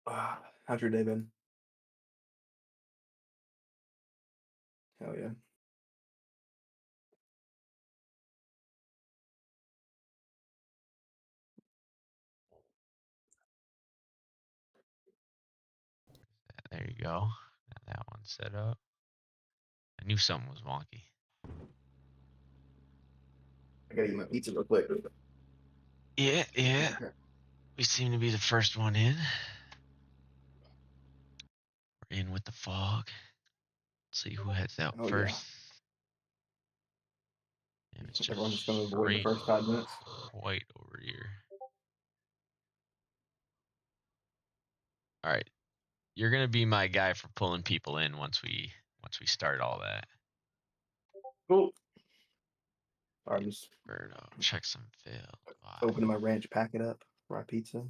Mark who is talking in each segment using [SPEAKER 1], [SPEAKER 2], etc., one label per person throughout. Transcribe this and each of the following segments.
[SPEAKER 1] How's your day been? Hell yeah.
[SPEAKER 2] There you go. Got that one set up. I knew something was wonky.
[SPEAKER 1] I gotta eat my pizza real quick.
[SPEAKER 2] Yeah. We seem to be the first one in. We're in with the fog. Let's see who heads out
[SPEAKER 1] Oh yeah.
[SPEAKER 2] first. And it's
[SPEAKER 1] Everyone's
[SPEAKER 2] just
[SPEAKER 1] just gonna avoid the
[SPEAKER 2] straight
[SPEAKER 1] first 5 minutes.
[SPEAKER 2] white over here. All right. You're gonna be my guy for pulling people in once we start all that.
[SPEAKER 1] Cool. I'm just
[SPEAKER 2] Birdo, check some failed.
[SPEAKER 1] opening my ranch, pack it up, fry pizza.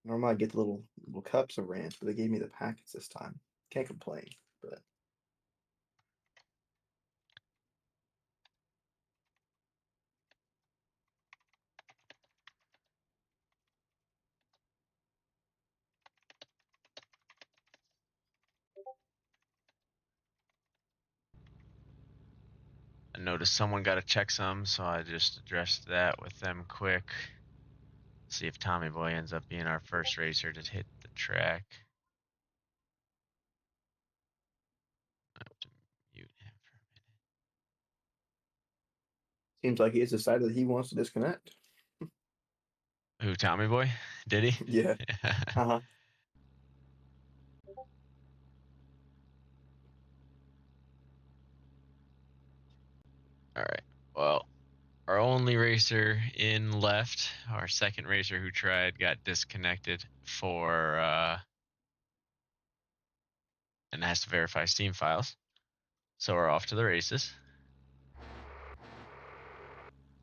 [SPEAKER 1] Normally I get the little cups of ranch, but they gave me the packets this time. Can't complain, but
[SPEAKER 2] I noticed someone got to check some, so I just addressed that with them quick. See if Tommy Boy ends up being our first racer to hit the track. I have to mute him for a minute.
[SPEAKER 1] seems like he has decided that he wants to disconnect.
[SPEAKER 2] Who, Tommy Boy? Did he?
[SPEAKER 1] Yeah. Uh-huh.
[SPEAKER 2] All right. Well, our only racer in left, our second racer who tried, got disconnected for and has to verify Steam files. So we're off to the races.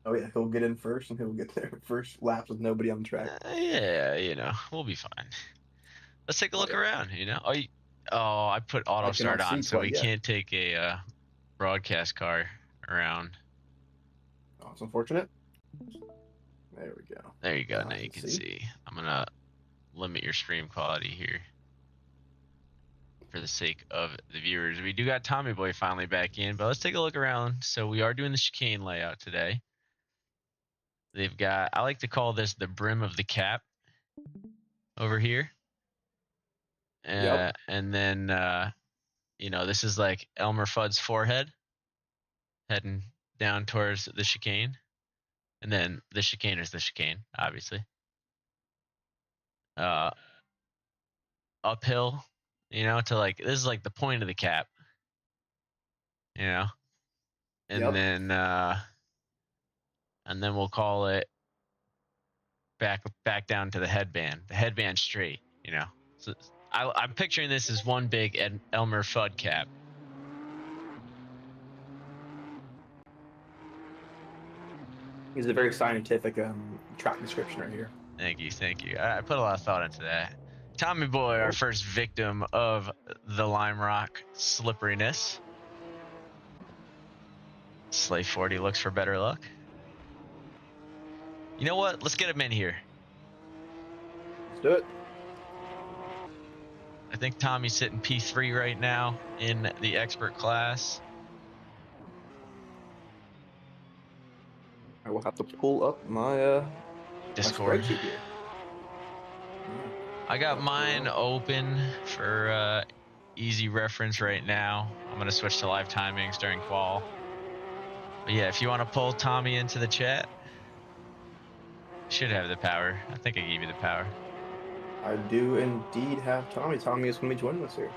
[SPEAKER 1] Oh yeah, he'll get in first and he'll get there first laps with nobody on the track.
[SPEAKER 2] Yeah, we'll be fine. Let's take a look
[SPEAKER 1] yeah.
[SPEAKER 2] around. Oh, I put auto
[SPEAKER 1] I
[SPEAKER 2] start
[SPEAKER 1] cannot
[SPEAKER 2] on,
[SPEAKER 1] see
[SPEAKER 2] so
[SPEAKER 1] quite
[SPEAKER 2] we
[SPEAKER 1] yet.
[SPEAKER 2] can't take a broadcast car around.
[SPEAKER 1] Oh, it's unfortunate. There we go.
[SPEAKER 2] There you go.
[SPEAKER 1] Now
[SPEAKER 2] Now
[SPEAKER 1] I
[SPEAKER 2] you
[SPEAKER 1] can
[SPEAKER 2] can
[SPEAKER 1] see.
[SPEAKER 2] see. I'm gonna limit your stream quality here for the sake of the viewers. We do got Tommy Boy finally back in, but let's take a look around. So we are doing the chicane layout today. They've got, I like to call this the brim of the cap over here.
[SPEAKER 1] Yep.
[SPEAKER 2] And then, this is like Elmer Fudd's forehead heading down towards the chicane. And then the chicane is the chicane, obviously. Uphill, to like, this is like the point of the cap, and
[SPEAKER 1] Yep.
[SPEAKER 2] then we'll call it back down to the headband. The headband straight, So I'm picturing this as one big Elmer Fudd cap.
[SPEAKER 1] He's a very scientific track description right here.
[SPEAKER 2] Thank you. I put a lot of thought into that. Tommy Boy, our first victim of the lime rock slipperiness. Slay 40 looks for better luck. You know what? Let's get him in here.
[SPEAKER 1] Let's do it.
[SPEAKER 2] I think Tommy's sitting P3 right now in the expert class.
[SPEAKER 1] I will have to pull up my
[SPEAKER 2] Discord.
[SPEAKER 1] my spreadsheet here.
[SPEAKER 2] I got mine open for easy reference right now. I'm going to switch to live timings during qual. But yeah, if you want to pull Tommy into the chat, should have the power. I think I gave you the power.
[SPEAKER 1] I do indeed have Tommy. Tommy is going to be joining us here.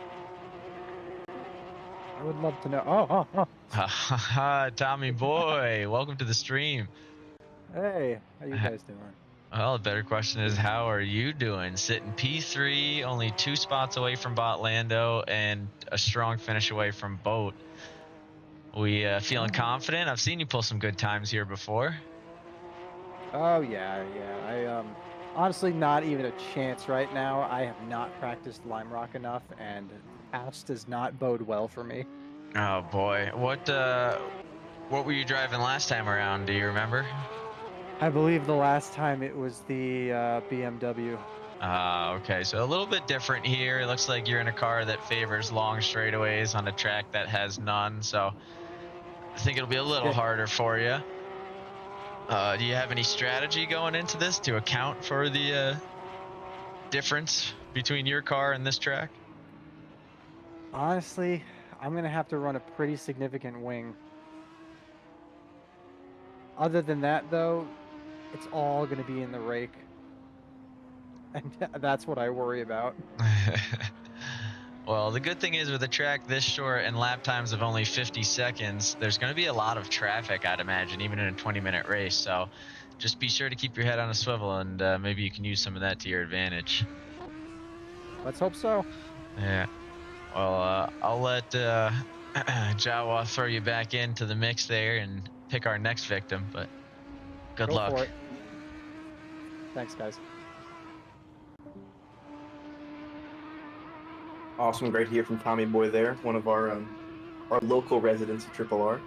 [SPEAKER 3] I would love to know.
[SPEAKER 2] Tommy Boy, welcome to the stream.
[SPEAKER 3] Hey, how you guys doing?
[SPEAKER 2] Well, the better question is, how are you doing? Sitting P3, only 2 spots away from Bot Lando, and a strong finish away from Boat. We feeling confident? I've seen you pull some good times here before.
[SPEAKER 3] Oh yeah. I honestly not even a chance right now. I have not practiced Lime Rock enough, and pass does not bode well for me.
[SPEAKER 2] Oh boy, what were you driving last time around? Do you remember?
[SPEAKER 3] I believe the last time it was the BMW.
[SPEAKER 2] Okay, so a little bit different here. It looks like you're in a car that favors long straightaways on a track that has none, so I think it'll be a little
[SPEAKER 3] Yeah.
[SPEAKER 2] harder for you. Do you have any strategy going into this to account for the difference between your car and this track?
[SPEAKER 3] Honestly, I'm gonna have to run a pretty significant wing. Other than that, though, it's all gonna be in the rake, and that's what I worry about.
[SPEAKER 2] Well, the good thing is with a track this short and lap times of only 50 seconds, there's going to be a lot of traffic, I'd imagine, even in a 20-minute race. So just be sure to keep your head on a swivel, and maybe you can use some of that to your advantage.
[SPEAKER 3] Let's hope so.
[SPEAKER 2] Yeah. Well, I'll let Jawa throw you back into the mix there and pick our next victim, but good
[SPEAKER 3] Go
[SPEAKER 2] luck.
[SPEAKER 3] for it. Thanks, guys.
[SPEAKER 1] Awesome, great to hear from Tommy Boy there, one of our local residents of Triple R.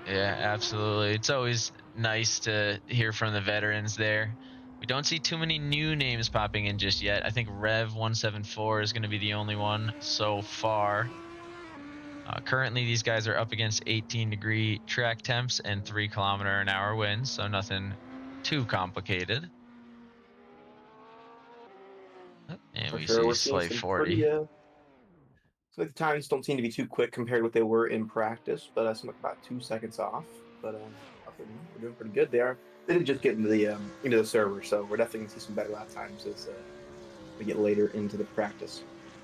[SPEAKER 2] Yeah, absolutely. It's always nice to hear from the veterans there. We don't see too many new names popping in just yet. I think Rev174 is going to be the only one so far. Currently, these guys are up against 18-degree track temps and 3-kilometer-an-hour winds, so nothing too complicated. And
[SPEAKER 1] For
[SPEAKER 2] we
[SPEAKER 1] sure,
[SPEAKER 2] see
[SPEAKER 1] we're seeing
[SPEAKER 2] Slay
[SPEAKER 1] some
[SPEAKER 2] 40.
[SPEAKER 1] pretty so the times don't seem to be too quick compared to what they were in practice, but that's about 2 seconds off. But other than that, we're doing pretty good. They did just get into the server, so we're definitely gonna see some better lap times as we get later into the practice.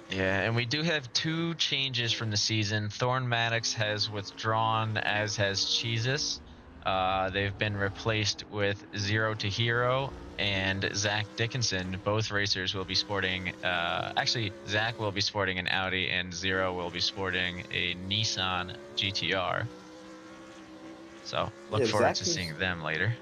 [SPEAKER 2] Yeah, and we do have two changes from the season. Thorn Maddox has withdrawn, as has Cheezus. They've been replaced with Zero to Hero and Zach Dickinson. Both racers will be sporting, actually, Zach will be sporting an Audi, and Zero will be sporting a Nissan GTR. So look
[SPEAKER 1] Yeah,
[SPEAKER 2] forward to seeing them later.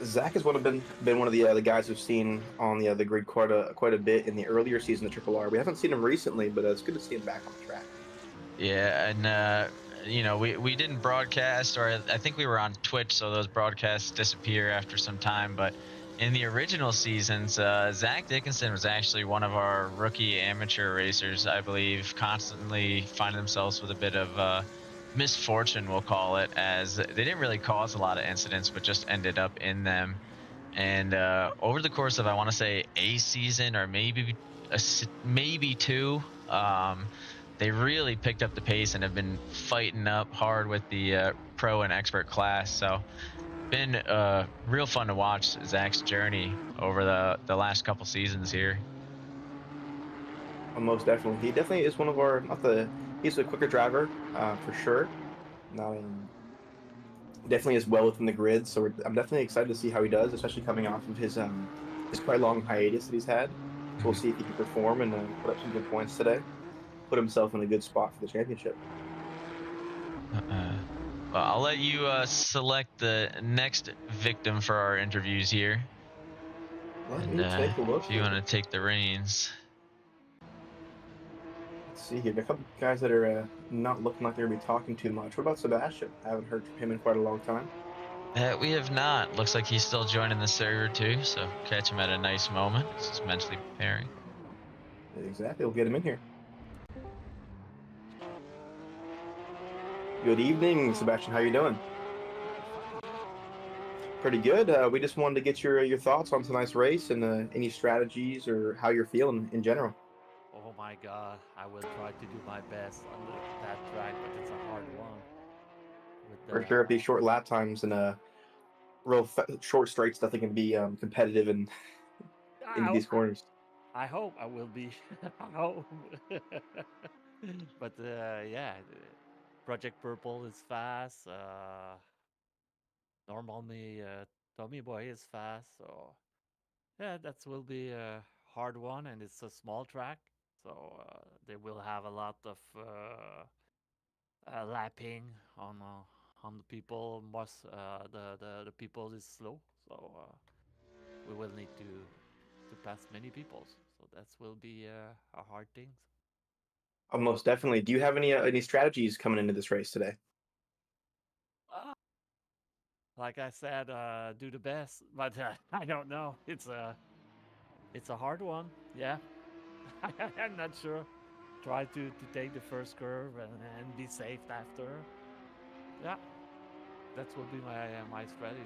[SPEAKER 1] Zach has been one of the guys we've seen on the grid quite a bit in the earlier season of Triple R. We haven't seen him recently, but it's good to see him back on the track.
[SPEAKER 2] Yeah, and we didn't broadcast, or I think we were on Twitch, so those broadcasts disappear after some time. But in the original seasons, Zach Dickinson was actually one of our rookie amateur racers, I believe, constantly finding themselves with a bit of misfortune, we'll call it, as they didn't really cause a lot of incidents, but just ended up in them. And over the course of, I want to say, a season or maybe two, they really picked up the pace and have been fighting up hard with the pro and expert class. So been real fun to watch Zach's journey over the last couple seasons here.
[SPEAKER 1] Most definitely, he definitely is one of our not the he's a quicker driver for sure. Not definitely is well within the grid, so I'm definitely excited to see how he does, especially coming off of his quite long hiatus that he's had. So we'll see if he can perform and put up some good points today, put himself in a good spot for the championship.
[SPEAKER 2] Well, I'll let you select the next victim for our interviews here.
[SPEAKER 1] Let
[SPEAKER 2] And
[SPEAKER 1] me take a look
[SPEAKER 2] if you
[SPEAKER 1] here.
[SPEAKER 2] want to take the reins.
[SPEAKER 1] Let's see here. Got a couple guys that are not looking like they're gonna be talking too much. What about Sebastian? I haven't heard from him in quite a long time.
[SPEAKER 2] We have not. Looks like he's still joining the server too, so catch him at a nice moment as he's mentally preparing.
[SPEAKER 1] Exactly. We'll get him in here. Good evening, Sebastian. How you doing? Pretty good. We just wanted to get your thoughts on tonight's race and any strategies or how you're feeling in general.
[SPEAKER 4] Oh my god, I will try to do my best on that track, but it's a hard one. With
[SPEAKER 1] For
[SPEAKER 4] the
[SPEAKER 1] sure, if these short lap times and short straight stuff, they can be competitive and into
[SPEAKER 4] I,
[SPEAKER 1] these corners.
[SPEAKER 4] I hope I will be. I hope. But yeah, Project Purple is fast. Normally, Tommy Boy is fast. So yeah, that will be a hard one, and it's a small track, so they will have a lot of lapping on the people. Most the people is slow, so we will need to pass many people. So that will be a hard thing.
[SPEAKER 1] Most definitely. Do you have any strategies coming into this race today?
[SPEAKER 4] Uh, like I said, do the best, but I don't know. It's It's a hard one. Yeah. I'm not sure. Try to take the first curve and be safe after. Yeah, that will be my strategy.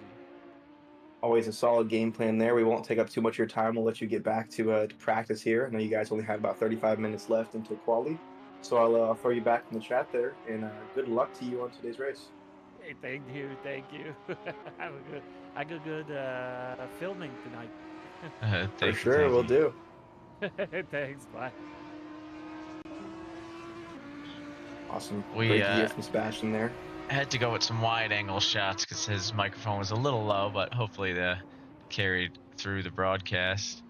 [SPEAKER 1] Always a solid game plan there. We won't take up too much of your time. We'll let you get back to practice here. I know you guys only have about 35 minutes left until quali, so I'll throw you back in the chat there. And good luck to you on today's race.
[SPEAKER 4] Hey, thank you, thank you. Have a good filming tonight.
[SPEAKER 1] For
[SPEAKER 2] Thank you,
[SPEAKER 1] sure,
[SPEAKER 2] thank
[SPEAKER 1] we'll
[SPEAKER 2] you.
[SPEAKER 1] do.
[SPEAKER 4] Thanks, bye.
[SPEAKER 1] Awesome.
[SPEAKER 2] We
[SPEAKER 1] Great to hear from Sebastian there.
[SPEAKER 2] had to go with some wide angle shots because his microphone was a little low, but hopefully the carried through the broadcast.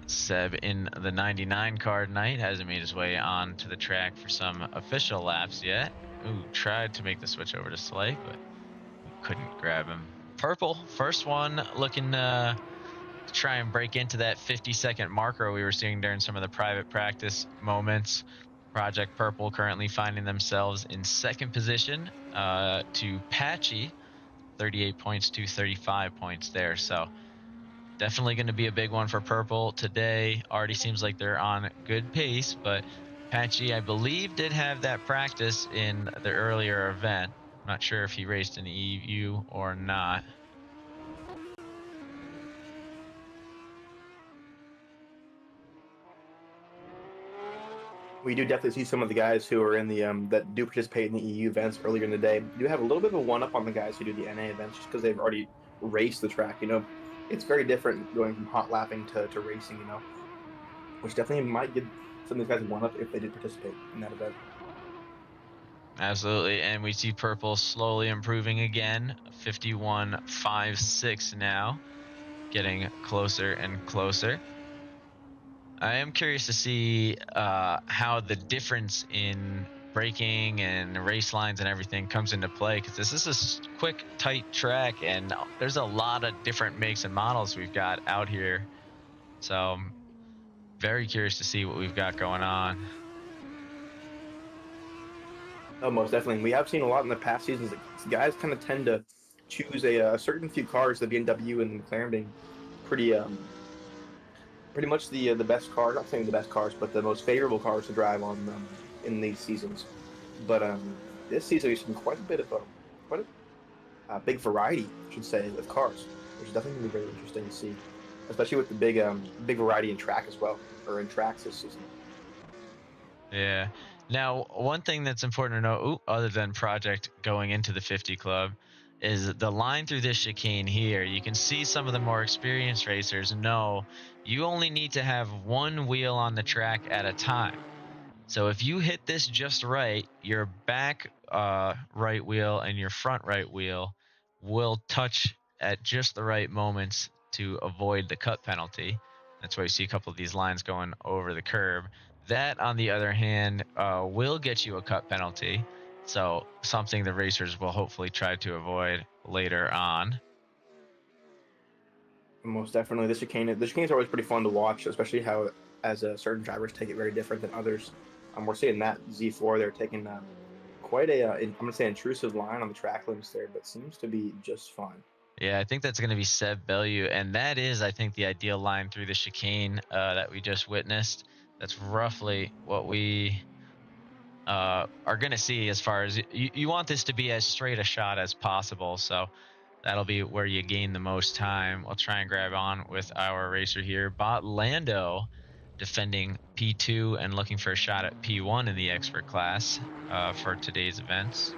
[SPEAKER 2] Seb in the 99 car tonight hasn't made his way onto the track for some official laps yet. Ooh, tried to make the switch over to Slake, but we couldn't grab him. Purple, first one, looking to try and break into that 50-second marker we were seeing during some of the private practice moments. Project Purple currently finding themselves in second position to Patchy, 38 points to 35 points there. So definitely going to be a big one for Purple today. Already seems like they're on good pace, but Patchy, I believe, did have that practice in the earlier event. I'm not sure if he raced an EU or not.
[SPEAKER 1] We do definitely see some of the guys who are in the that do participate in the EU events earlier in the day. Do have a little bit of a one up on the guys who do the NA events just because they've already raced the track. It's very different going from hot lapping to racing. Which definitely might give some of these guys one up if they did participate in that event.
[SPEAKER 2] Absolutely, and we see Purple slowly improving again, 51.56 now, getting closer and closer. I am curious to see how the difference in braking and race lines and everything comes into play, because this is a quick, tight track, and there's a lot of different makes and models we've got out here. So I'm very curious to see what we've got going on.
[SPEAKER 1] Oh, most definitely. We have seen a lot in the past seasons that guys kind of tend to choose a certain few cars, the BMW and the McLaren being pretty pretty much the best cars. Not saying the best cars, but the most favorable cars to drive on in these seasons. But this season we've seen quite a bit of quite a big variety, I should say, of cars, which is definitely going to be very interesting to see, especially with the big variety in track as well, or in tracks this season.
[SPEAKER 2] Yeah. Now, one thing that's important to know, other than Project going into the 50 Club, is the line through this chicane here. You can see some of the more experienced racers know you only need to have one wheel on the track at a time. So if you hit this just right, your back right wheel and your front right wheel will touch at just the right moments to avoid the cut penalty. That's why you see a couple of these lines going over the curb. That, on the other hand, will get you a cut penalty. So something the racers will hopefully try to avoid later on.
[SPEAKER 1] Most definitely, the chicane is always pretty fun to watch, especially how as certain drivers take it very different than others. We're seeing that Z4 they're taking quite I'm gonna say intrusive line on the track limits there, but seems to be just fine.
[SPEAKER 2] Yeah, I think that's going to be Seb Bellew, and that is, I think, the ideal line through the chicane that we just witnessed. That's roughly what we are going to see as far as you want this to be as straight a shot as possible. So that'll be where you gain the most time. We'll try and grab on with our racer here. Bot Lando defending P2 and looking for a shot at P1 in the expert class for today's events.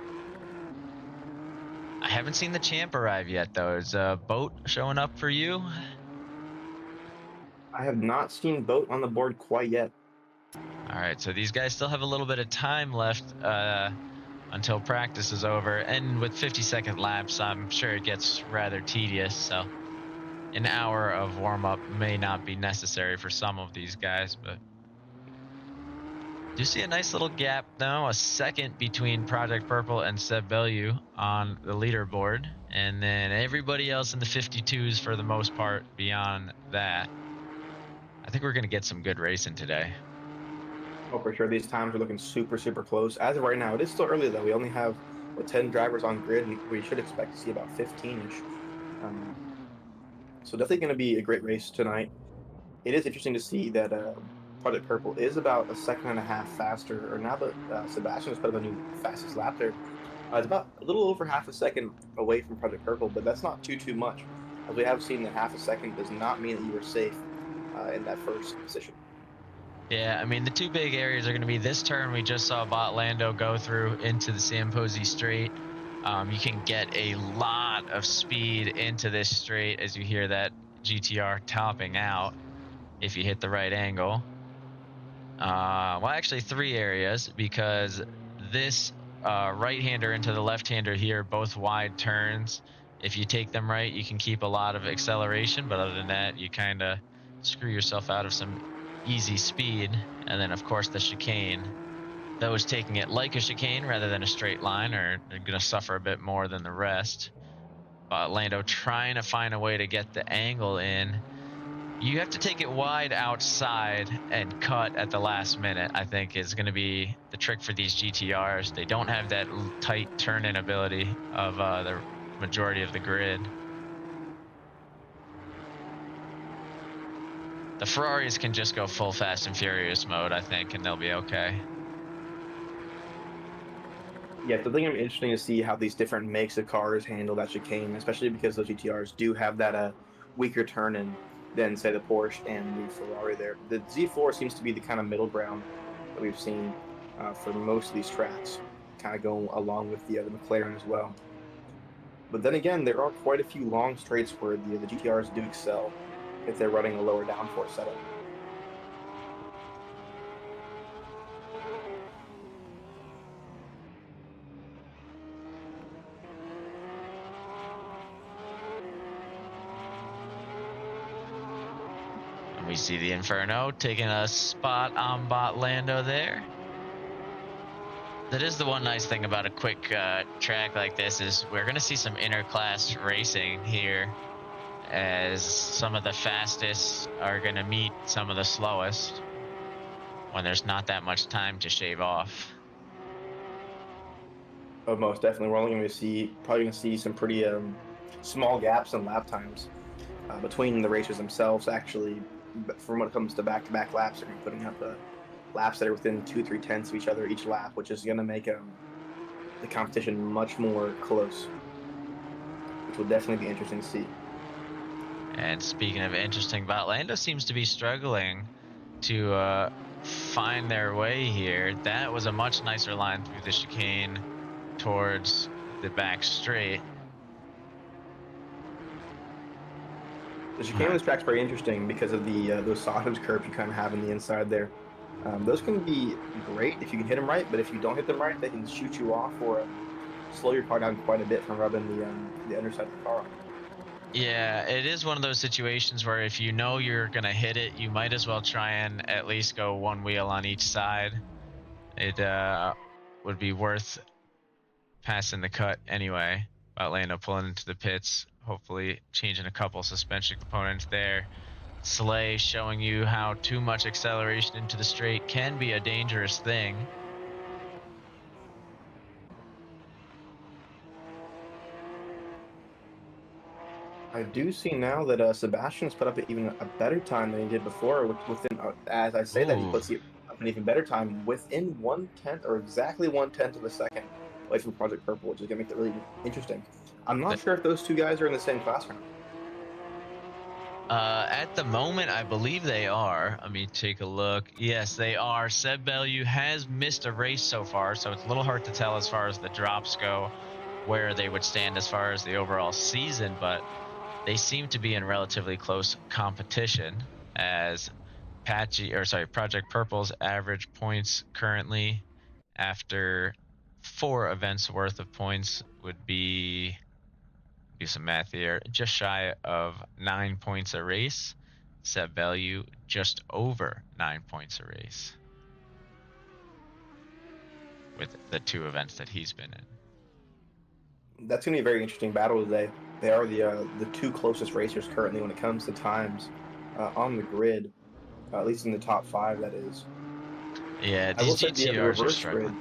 [SPEAKER 2] I haven't seen the champ arrive yet, though. Is Boat showing up for you?
[SPEAKER 1] I have not seen Boat on the board quite yet.
[SPEAKER 2] All right, so these guys still have a little bit of time left until practice is over. And with 50-second laps, I'm sure it gets rather tedious. So an hour of warm-up may not be necessary for some of these guys, but do see a nice little gap now, a second between Project Purple and Seb Bellew on the leaderboard, and then everybody else in the 52s for the most part beyond that. I think we're going to get some good racing today.
[SPEAKER 1] Oh, for sure. These times are looking super, super close. As of right now, it is still early, though. We only have 10 drivers on grid, and we should expect to see about 15-ish. So definitely going to be a great race tonight. It is interesting to see that Project Purple is about a second and a half faster, or now that Sebastian has put up a new fastest lap there, it's about a little over half a second away from Project Purple, but that's not too much. As we have seen, that half a second does not mean that you are safe in that first position.
[SPEAKER 2] Yeah, I mean, the two big areas are going to be this turn we just saw Bot Lando go through into the Samposi Straight. You can get a lot of speed into this straight as you hear that GTR topping out if you hit the right angle. Well, actually, three areas, because this right-hander into the left-hander here, both wide turns. If you take them right, you can keep a lot of acceleration, but other than that, you kind of screw yourself out of some easy speed. And then, of course, the chicane. Those taking it like a chicane rather than a straight line are going to suffer a bit more than the rest. But Lando trying to find a way to get the angle in. You have to take it wide outside and cut at the last minute, I think, is going to be the trick for these GTRs. They don't have that tight turn-in ability of the majority of the grid. The Ferraris can just go full Fast and Furious mode, I think, and they'll be okay.
[SPEAKER 1] Yeah, I think it'll be interesting to see how these different makes of cars handle that chicane, especially because those GTRs do have that weaker turn-in than, say, the Porsche and the Ferrari there. The Z4 seems to be the kind of middle ground that we've seen for most of these tracks, kind of going along with the McLaren as well. But then again, there are quite a few long straights where the GTRs do excel if they're running a lower downforce setup.
[SPEAKER 2] And we see the Inferno taking a spot on Bot Lando there. That is the one nice thing about a quick track like this, is we're going to see some interclass racing here, as some of the fastest are going to meet some of the slowest when there's not that much time to shave off.
[SPEAKER 1] Oh, most definitely. We're only going to probably going to see some pretty small gaps in lap times between the racers themselves. Actually, from when it comes to back-to-back laps, they're going to be putting up laps that are within 2-3 tenths of each other each lap, which is going to make the competition much more close, which will definitely be interesting to see.
[SPEAKER 2] And speaking of interesting, Lando seems to be struggling to find their way here. That was a much nicer line through the chicane towards the back straight.
[SPEAKER 1] The chicane on this track's very interesting because of those sausage curves you kind of have on the inside there. Those can be great if you can hit them right, but if you don't hit them right, they can shoot you off or slow your car down quite a bit from rubbing the underside of the car on.
[SPEAKER 2] Yeah, it is one of those situations where if you know you're going to hit it, you might as well try and at least go one wheel on each side. It would be worth passing the cut anyway. Lando pulling into the pits, hopefully changing a couple suspension components there. Slay showing you how too much acceleration into the straight can be a dangerous thing.
[SPEAKER 1] I do see now that Sebastian's put up even a better time than he did before. Within, as I say that, he puts up an even better time within 1/10 or exactly 1/10 of a second away from Project Purple, which is going to make that really interesting. I'm not sure if those two guys are in the same class or not.
[SPEAKER 2] At the moment, I believe they are. Let me take a look. Yes, they are. Seb Bellew has missed a race so far, so it's a little hard to tell as far as the drops go where they would stand as far as the overall season, but they seem to be in relatively close competition, as Project Purple's average points currently after 4 events worth of points would be, do some math here, just shy of 9 points a race. Set value just over 9 points a race with the 2 events that he's been in.
[SPEAKER 1] That's going to be a very interesting battle today. They are the 2 closest racers currently when it comes to times on the grid, at least in the top 5, that is.
[SPEAKER 2] Yeah, these GTRs are struggling.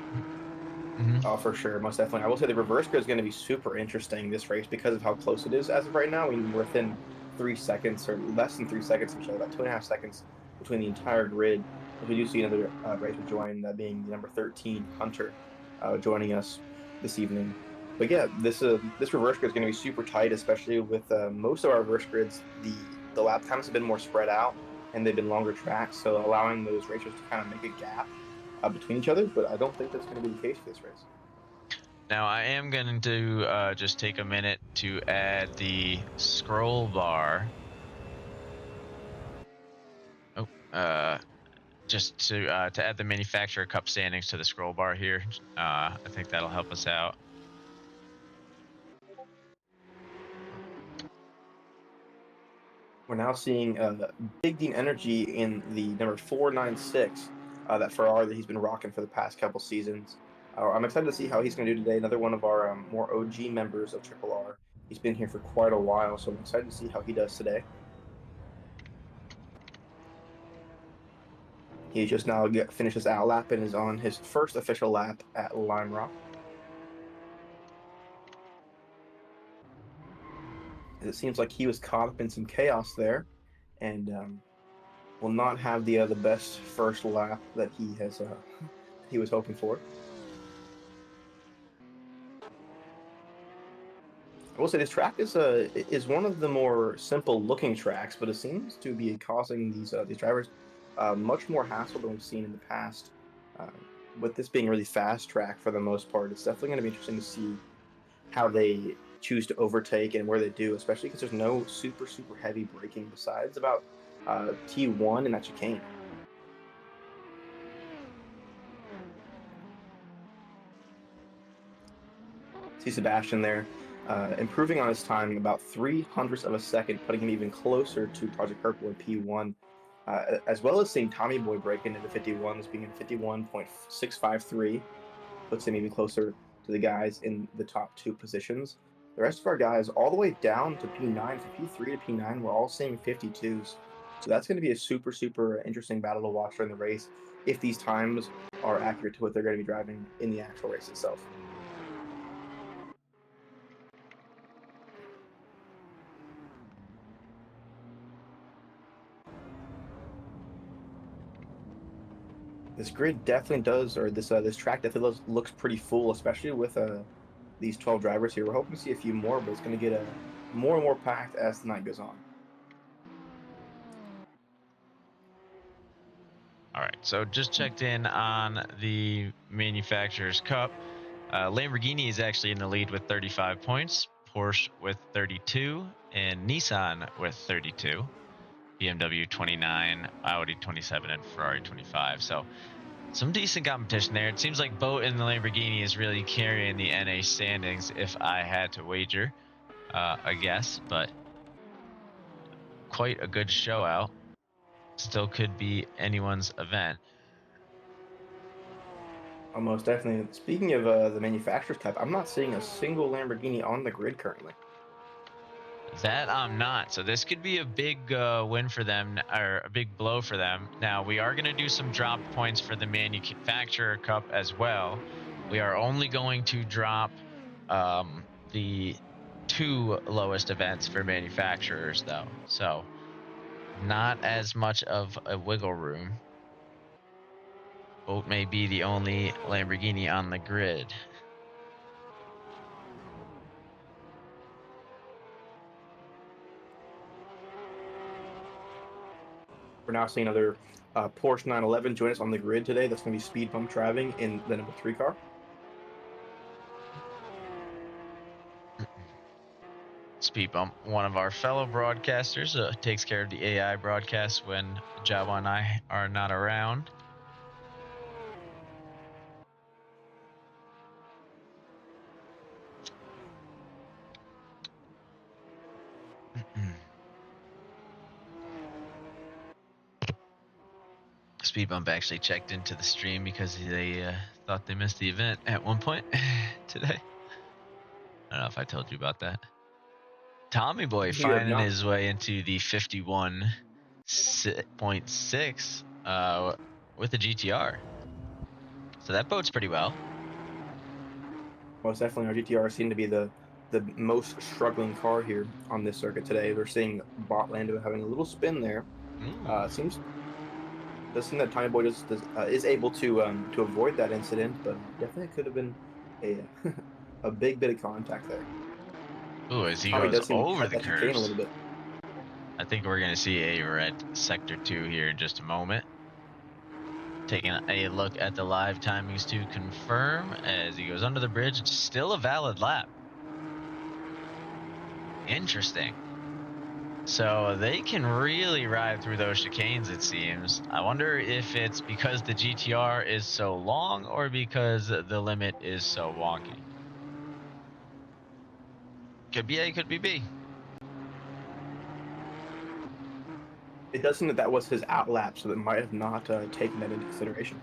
[SPEAKER 1] Mm-hmm. Oh, for sure, most definitely. I will say the reverse grid is going to be super interesting this race because of how close it is as of right now. We're within 3 seconds or less than 3 seconds of each other, about 2.5 seconds between the entire grid. As we do see another racer join, that being the number 13 Hunter, joining us this evening. But yeah, this reverse grid is going to be super tight, especially with most of our reverse grids. The lap times have been more spread out and they've been longer tracks, so allowing those racers to kind of make a gap between each other. But I don't think that's going to be the case for this race.
[SPEAKER 2] Now I am going to just take a minute to add the scroll bar. Just to add the manufacturer cup standings to the scroll bar here. I think that'll help us out.
[SPEAKER 1] We're now seeing Big Dean Energy in the number 496, that Ferrari that he's been rocking for the past couple seasons. I'm excited to see how he's going to do today. Another one of our more OG members of Triple R. He's been here for quite a while, so I'm excited to see how he does today. He just now finished his out lap and is on his first official lap at Lime Rock. It seems like he was caught up in some chaos there, and will not have the best first lap that he was hoping for. I will say this track is one of the more simple looking tracks, but it seems to be causing these drivers much more hassle than we've seen in the past. With this being a really fast track for the most part, it's definitely going to be interesting to see how they choose to overtake and where they do, especially because there's no super heavy braking besides about T1 and that chicane. See Sebastian there, improving on his time about 0.03 of a second, putting him even closer to Project Purple in P1, as well as seeing Tommy Boy break into the 51s, being in 51.653, puts him even closer to the guys in the top 2 positions. The rest of our guys, all the way down to P9, from P3 to P9, we're all seeing 52s. So that's going to be a super interesting battle to watch during the race if these times are accurate to what they're going to be driving in the actual race itself. This grid definitely does, or this track definitely looks pretty full, especially with these 12 drivers here. We're hoping to see a few more, but it's going to get more and more packed as the night goes on.
[SPEAKER 2] All right, so just checked in on the Manufacturer's Cup. Lamborghini is actually in the lead with 35 points, Porsche with 32, and Nissan with 32. BMW 29, Audi 27, and Ferrari 25. So some decent competition there. It seems like Boat in the Lamborghini is really carrying the NA standings if I had to wager, I guess, but quite a good show out. Still could be anyone's event.
[SPEAKER 1] Almost definitely. Speaking of the Manufacturer's Cup, I'm not seeing a single Lamborghini on the grid currently.
[SPEAKER 2] That I'm not. So this could be a big win for them, or a big blow for them. Now, we are going to do some drop points for the Manufacturer Cup as well. We are only going to drop the 2 lowest events for manufacturers, though. So not as much of a wiggle room. Boat may be the only Lamborghini on the grid.
[SPEAKER 1] We're now seeing another Porsche 911 join us on the grid today. That's going to be speed bump driving in the number 3 car.
[SPEAKER 2] Speed Bump, one of our fellow broadcasters, takes care of the AI broadcast when Java and I are not around. Speed Bump actually checked into the stream because they thought they missed the event at one point today. I don't know if I told you about that. Tommy Boy finding his way into the 51.6 with the GTR. So that bodes pretty well.
[SPEAKER 1] Most definitely, our GTR seemed to be the the most struggling car here on this circuit today. We're seeing Botlando having a little spin there. Seems does seem that Tommy Boy is able to avoid that incident, but definitely could have been a a big bit of contact there.
[SPEAKER 2] Ooh, as he
[SPEAKER 1] Tommy
[SPEAKER 2] goes
[SPEAKER 1] does seem to
[SPEAKER 2] over
[SPEAKER 1] cut
[SPEAKER 2] the
[SPEAKER 1] that chicane a
[SPEAKER 2] curves.
[SPEAKER 1] little bit.
[SPEAKER 2] I think we're going to see a red sector 2 here in just a moment. Taking a look at the live timings to confirm as he goes under the bridge. It's still a valid lap. Interesting. So they can really ride through those chicanes, it seems. I wonder if it's because the GTR is so long or because the limit is so wonky. Could be A, could be B.
[SPEAKER 1] It does seem that that was his outlap, so that might have not taken that into consideration.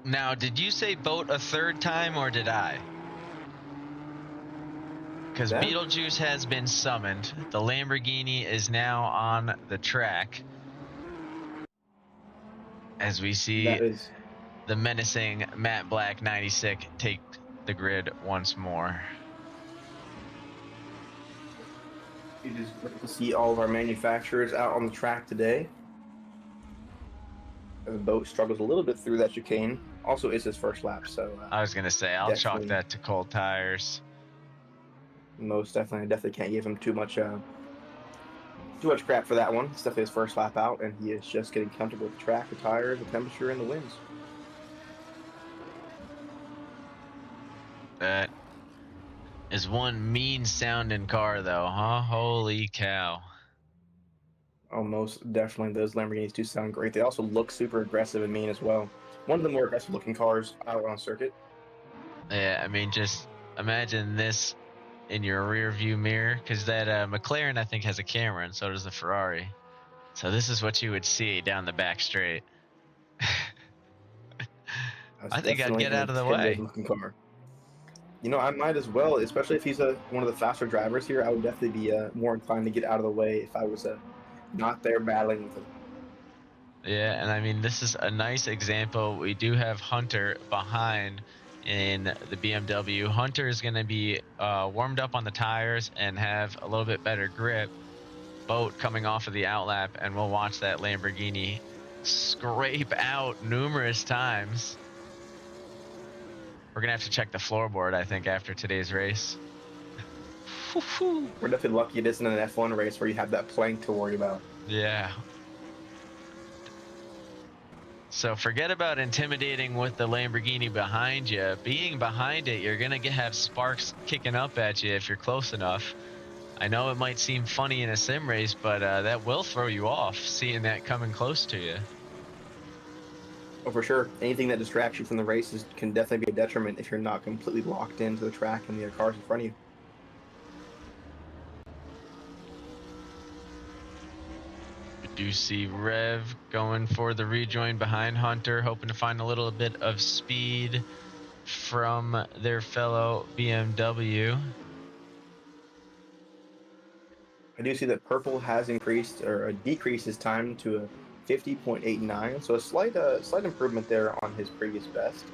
[SPEAKER 2] Now, did you say boat a third time or did I? Because
[SPEAKER 1] That
[SPEAKER 2] Beetlejuice has been summoned. The Lamborghini is now on the track. As we see
[SPEAKER 1] is
[SPEAKER 2] the menacing Matte Black 96 take the grid once more.
[SPEAKER 1] it is great to see all of our manufacturers out on the track today. The boat struggles a little bit through that chicane. Also, is his first lap, so
[SPEAKER 2] I was going to say, I'll chalk
[SPEAKER 1] definitely
[SPEAKER 2] that to cold tires.
[SPEAKER 1] most definitely. I definitely can't give him too much crap for that one. It's definitely his first lap out, and he is just getting comfortable with the track, the tires, the temperature, and the winds.
[SPEAKER 2] That is one mean sounding car, though, huh? Holy cow.
[SPEAKER 1] Oh, most definitely. Those Lamborghinis do sound great. They also look super aggressive and mean as well. One of the more aggressive looking cars out on circuit.
[SPEAKER 2] Yeah, I mean, just imagine this in your rear view mirror, because that McLaren, I think, has a camera, and so does the Ferrari. So this is what you would see down the back straight.
[SPEAKER 1] That's
[SPEAKER 2] I think I'd
[SPEAKER 1] definitely
[SPEAKER 2] get
[SPEAKER 1] an
[SPEAKER 2] out of the way.
[SPEAKER 1] intimidating looking car. You know, I might as well, especially if he's one of the faster drivers here. I would definitely be more inclined to get out of the way if I was not there battling with him.
[SPEAKER 2] Yeah, and I mean, this is a nice example. We do have Hunter behind in the BMW. Hunter is going to be warmed up on the tires and have a little bit better grip. Boat coming off of the outlap, and we'll watch that Lamborghini scrape out numerous times. We're going to have to check the floorboard, I think, after today's race.
[SPEAKER 1] We're definitely lucky it isn't an F1 race where you have that plank to worry about.
[SPEAKER 2] Yeah. So forget about intimidating with the Lamborghini behind you. Being behind it, you're going to have sparks kicking up at you if you're close enough. I know it might seem funny in a sim race, but that will throw you off, seeing that coming close to you.
[SPEAKER 1] Oh, for sure. Anything that distracts you from the races can definitely be a detriment if you're not completely locked into the track and the cars in front of you.
[SPEAKER 2] We do see Rev going for the rejoin behind Hunter, hoping to find a little bit of speed from their fellow BMW.
[SPEAKER 1] I do see that Purple has increased or decreased his time to a 50.89, so a slight improvement there on his previous best.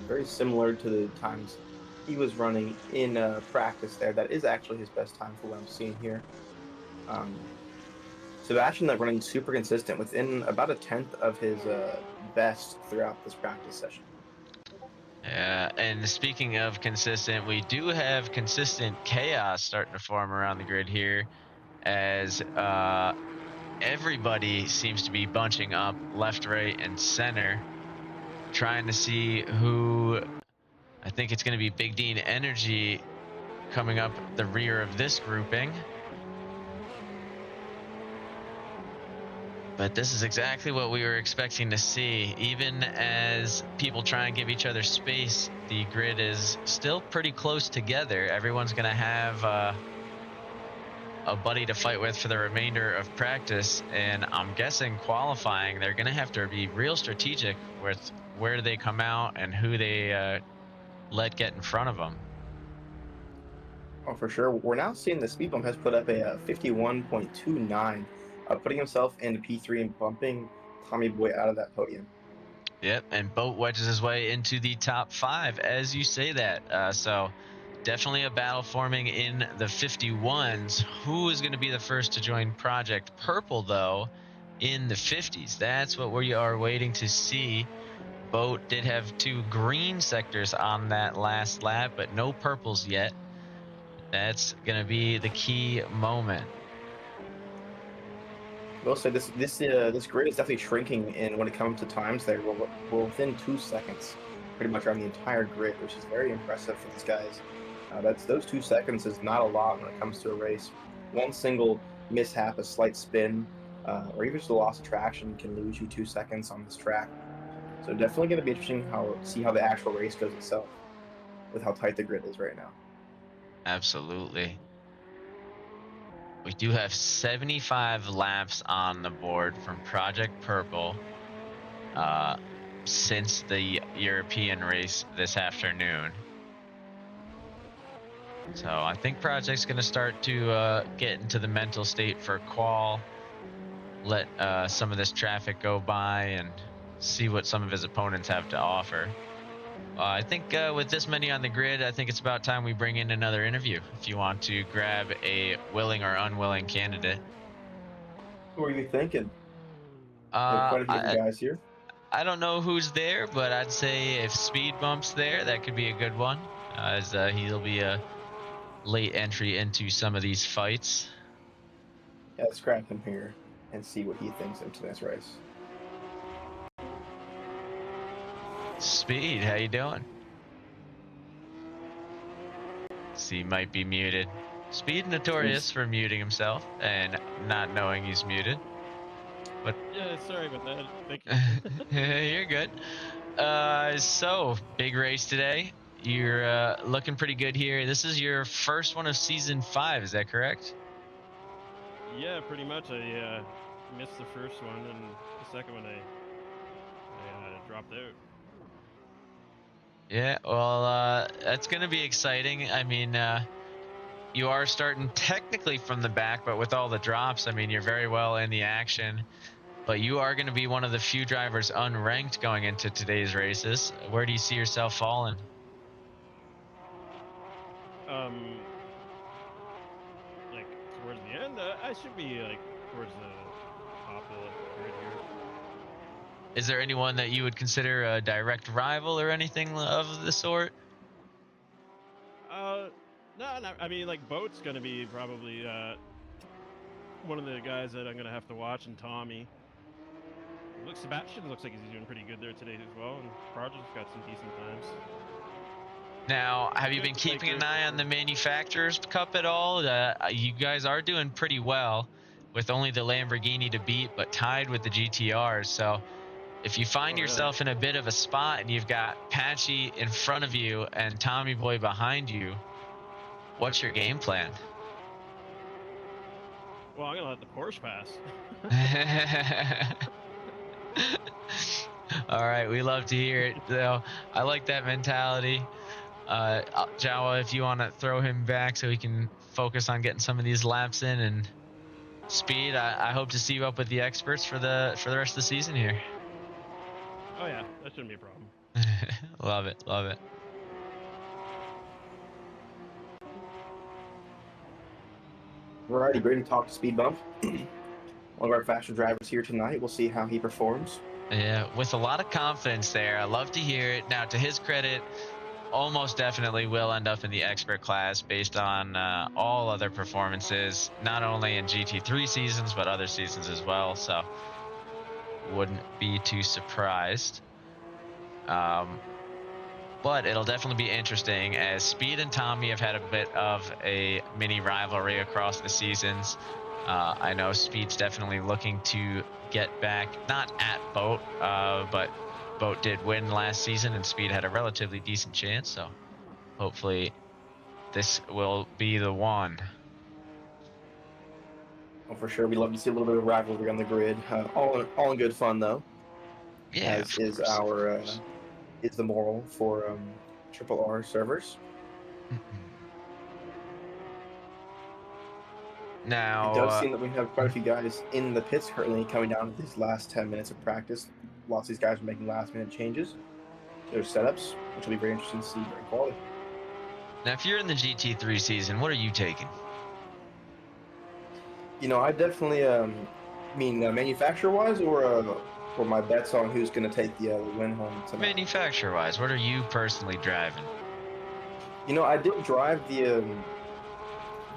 [SPEAKER 1] Very similar to the times he was running in practice there. That is actually his best time for what I'm seeing here. Sebastian running super consistent within about a tenth of his best throughout this practice session.
[SPEAKER 2] Yeah, and speaking of consistent, we do have consistent chaos starting to form around the grid here as everybody seems to be bunching up left, right, and center, trying to see who. I think it's going to be Big Dean Energy coming up the rear of this grouping. But this is exactly what we were expecting to see. Even as people try and give each other space, the grid is still pretty close together. Everyone's going to have a buddy to fight with for the remainder of practice. And I'm guessing qualifying, they're going to have to be real strategic with where they come out and who they let get in front of them.
[SPEAKER 1] Oh, for sure. We're now seeing the speed bump has put up a 51.29, putting himself into P3 and bumping Tommy Boy out of that podium.
[SPEAKER 2] Yep, and Boat wedges his way into the top 5 as you say that. So definitely a battle forming in the 51s. Who is going to be the first to join Project Purple, though, in the 50s? That's what we are waiting to see. Boat did have 2 green sectors on that last lap, but no purples yet. That's going to be the key moment.
[SPEAKER 1] I will say this grid is definitely shrinking in when it comes to times. There, we're within 2 seconds, pretty much around the entire grid, which is very impressive for these guys. Those 2 seconds is not a lot when it comes to a race. One single mishap, a slight spin, or even just a loss of traction can lose you 2 seconds on this track. So definitely going to be interesting see how the actual race goes itself, with how tight the grid is right now.
[SPEAKER 2] Absolutely. We do have 75 laps on the board from Project Purple since the European race this afternoon. So I think Project's going to start to get into the mental state for qual, let some of this traffic go by and see what some of his opponents have to offer. I think with this many on the grid, I think it's about time we bring in another interview if you want to grab a willing or unwilling candidate.
[SPEAKER 1] Who are you thinking? We have quite a few different guys here.
[SPEAKER 2] I don't know who's there, but I'd say if Speed Bump's there, that could be a good one, as he'll be a late entry into some of these fights.
[SPEAKER 1] Yeah, let's grab him here and see what he thinks into this race.
[SPEAKER 2] Speed, how you doing? He might be muted. Speed notorious for muting himself and not knowing he's muted. But
[SPEAKER 5] yeah, sorry about that. Thank
[SPEAKER 2] you. You're good. So big race today. You're looking pretty good here. This is your first one of season 5, is that correct?
[SPEAKER 5] Yeah, pretty much. I missed the first one, and the second one I dropped out.
[SPEAKER 2] Yeah, well, that's going to be exciting. I mean, you are starting technically from the back, but with all the drops, I mean, you're very well in the action. But you are going to be one of the few drivers unranked going into today's races. Where do you see yourself falling?
[SPEAKER 5] Like towards the end, I should be like towards the top of the grid here.
[SPEAKER 2] Is there anyone that you would consider a direct rival or anything of the sort?
[SPEAKER 5] No, I mean, like, Boat's going to be probably one of the guys that I'm going to have to watch, and Tommy. Sebastian looks like he's doing pretty good there today as well, and Project's got some decent times.
[SPEAKER 2] Now, have you been keeping an eye on the Manufacturers Cup at all? You guys are doing pretty well with only the Lamborghini to beat, but tied with the GTRs. So if you find yourself in a bit of a spot and you've got Patchy in front of you and Tommy Boy behind you, what's your game plan?
[SPEAKER 5] Well, I'm going to let the Porsche pass.
[SPEAKER 2] All right, we love to hear it. So I like that mentality. Jawa, if you want to throw him back so he can focus on getting some of these laps in, and Speed, I hope to see you up with the experts for the rest of the season here.
[SPEAKER 5] Oh yeah, that shouldn't be a problem.
[SPEAKER 2] Love it, love it.
[SPEAKER 1] Alrighty, great to talk to Speed Bump. One of our faster drivers here tonight. We'll see how he performs.
[SPEAKER 2] Yeah, with a lot of confidence there. I love to hear it. Now, to his credit, almost definitely will end up in the expert class based on all other performances, not only in GT3 seasons, but other seasons as well. So wouldn't be too surprised. But it'll definitely be interesting, as Speed and Tommy have had a bit of a mini rivalry across the seasons. I know Speed's definitely looking to get back, not at Boat, but Boat did win last season and Speed had a relatively decent chance, so hopefully this will be the one.
[SPEAKER 1] Well, for sure, we love to see a little bit of rivalry on the grid. All in good fun, though.
[SPEAKER 2] Yeah,
[SPEAKER 1] as is is the moral for Triple R servers.
[SPEAKER 2] Now,
[SPEAKER 1] it does seem that we have quite a few guys in the pits currently coming down to these last 10 minutes of practice. Lots of these guys are making last-minute changes to their setups, which will be very interesting to see during quality.
[SPEAKER 2] Now, if you're in the GT3 season, what are you taking?
[SPEAKER 1] You know, I definitely mean manufacturer-wise, or my bets on who's going to take the win home tonight.
[SPEAKER 2] Manufacturer-wise, what are you personally driving?
[SPEAKER 1] You know, I did drive the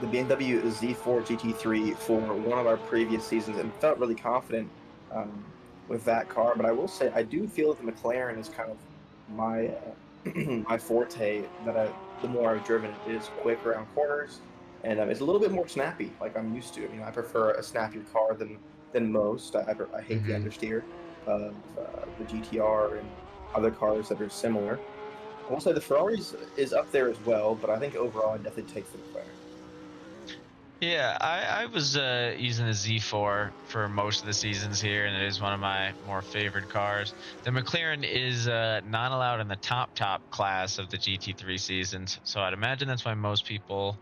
[SPEAKER 1] BMW Z4 GT3 for one of our previous seasons and felt really confident with that car. But I will say I do feel that the McLaren is kind of my my forte. The more I've driven it, it is quick around corners and it's a little bit more snappy, like I'm used to. You know, I prefer a snappier car than most. I hate the understeer of the GTR and other cars that are similar. I will say the Ferraris is up there as well, but I think overall I'd definitely take the McLaren.
[SPEAKER 2] Yeah, I was using the Z4 for most of the seasons here, and it is one of my more favored cars. The McLaren is not allowed in the top class of the GT3 seasons, so I'd imagine that's why most people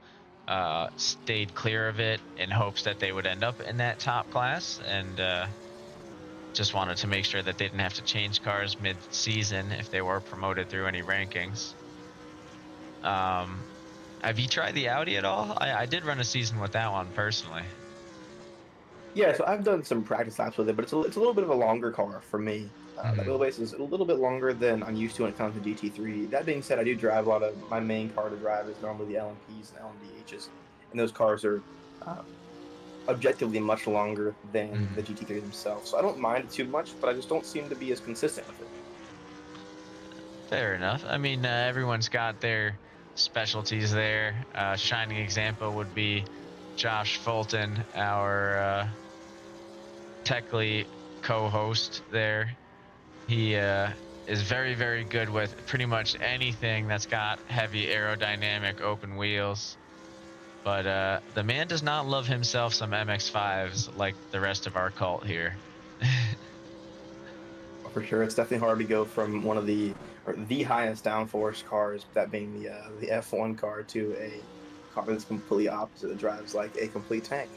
[SPEAKER 2] stayed clear of it in hopes that they would end up in that top class, and just wanted to make sure that they didn't have to change cars mid-season if they were promoted through any rankings. Have you tried the Audi at all? I did run a season with that one personally.
[SPEAKER 1] Yeah, so I've done some practice laps with it, but it's a little bit of a longer car for me. That wheelbase is a little bit longer than I'm used to when it comes to GT3. That being said, I do drive a lot of my main car to drive is normally the LMPs and LMDHs, and those cars are objectively much longer than the GT3 themselves. So I don't mind it too much, but I just don't seem to be as consistent with it.
[SPEAKER 2] Fair enough. I mean, everyone's got their specialties there. Shining example would be Josh Fulton, our Techly co-host there. He is very, very good with pretty much anything that's got heavy aerodynamic open wheels. But the man does not love himself some MX-5s like the rest of our cult here.
[SPEAKER 1] For sure, it's definitely hard to go from one of the highest downforce cars, that being the F1 car, to a car that's completely opposite that drives like a complete tank.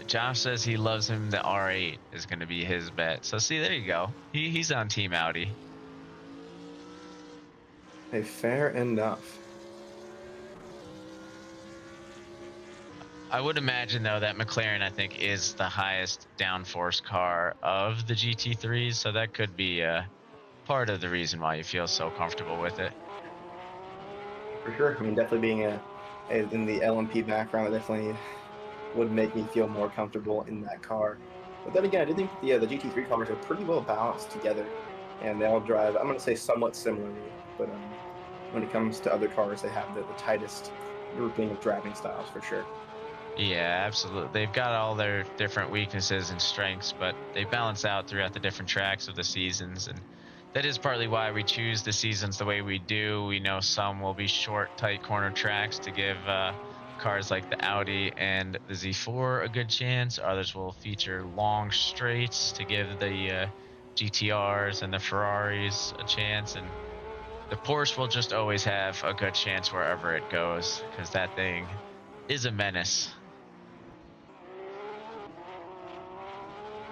[SPEAKER 2] Josh says he loves him. The R8 is going to be his bet. So see, there you go. He's on Team Audi.
[SPEAKER 1] Hey, fair enough.
[SPEAKER 2] I would imagine, though, that McLaren, I think, is the highest downforce car of the GT3s, so that could be part of the reason why you feel so comfortable with it.
[SPEAKER 1] For sure. I mean, definitely being in the LMP background, it definitely would make me feel more comfortable in that car. But then again, I do think the GT3 cars are pretty well balanced together, and they all drive, I'm going to say, somewhat similarly. But when it comes to other cars, they have the tightest grouping of driving styles for sure.
[SPEAKER 2] Yeah, absolutely. They've got all their different weaknesses and strengths, but they balance out throughout the different tracks of the seasons. And that is partly why we choose the seasons the way we do. We know some will be short, tight corner tracks to give cars like the Audi and the Z4 a good chance. Others will feature long straights to give the GTRs and the Ferraris a chance. And the Porsche will just always have a good chance wherever it goes, because that thing is a menace.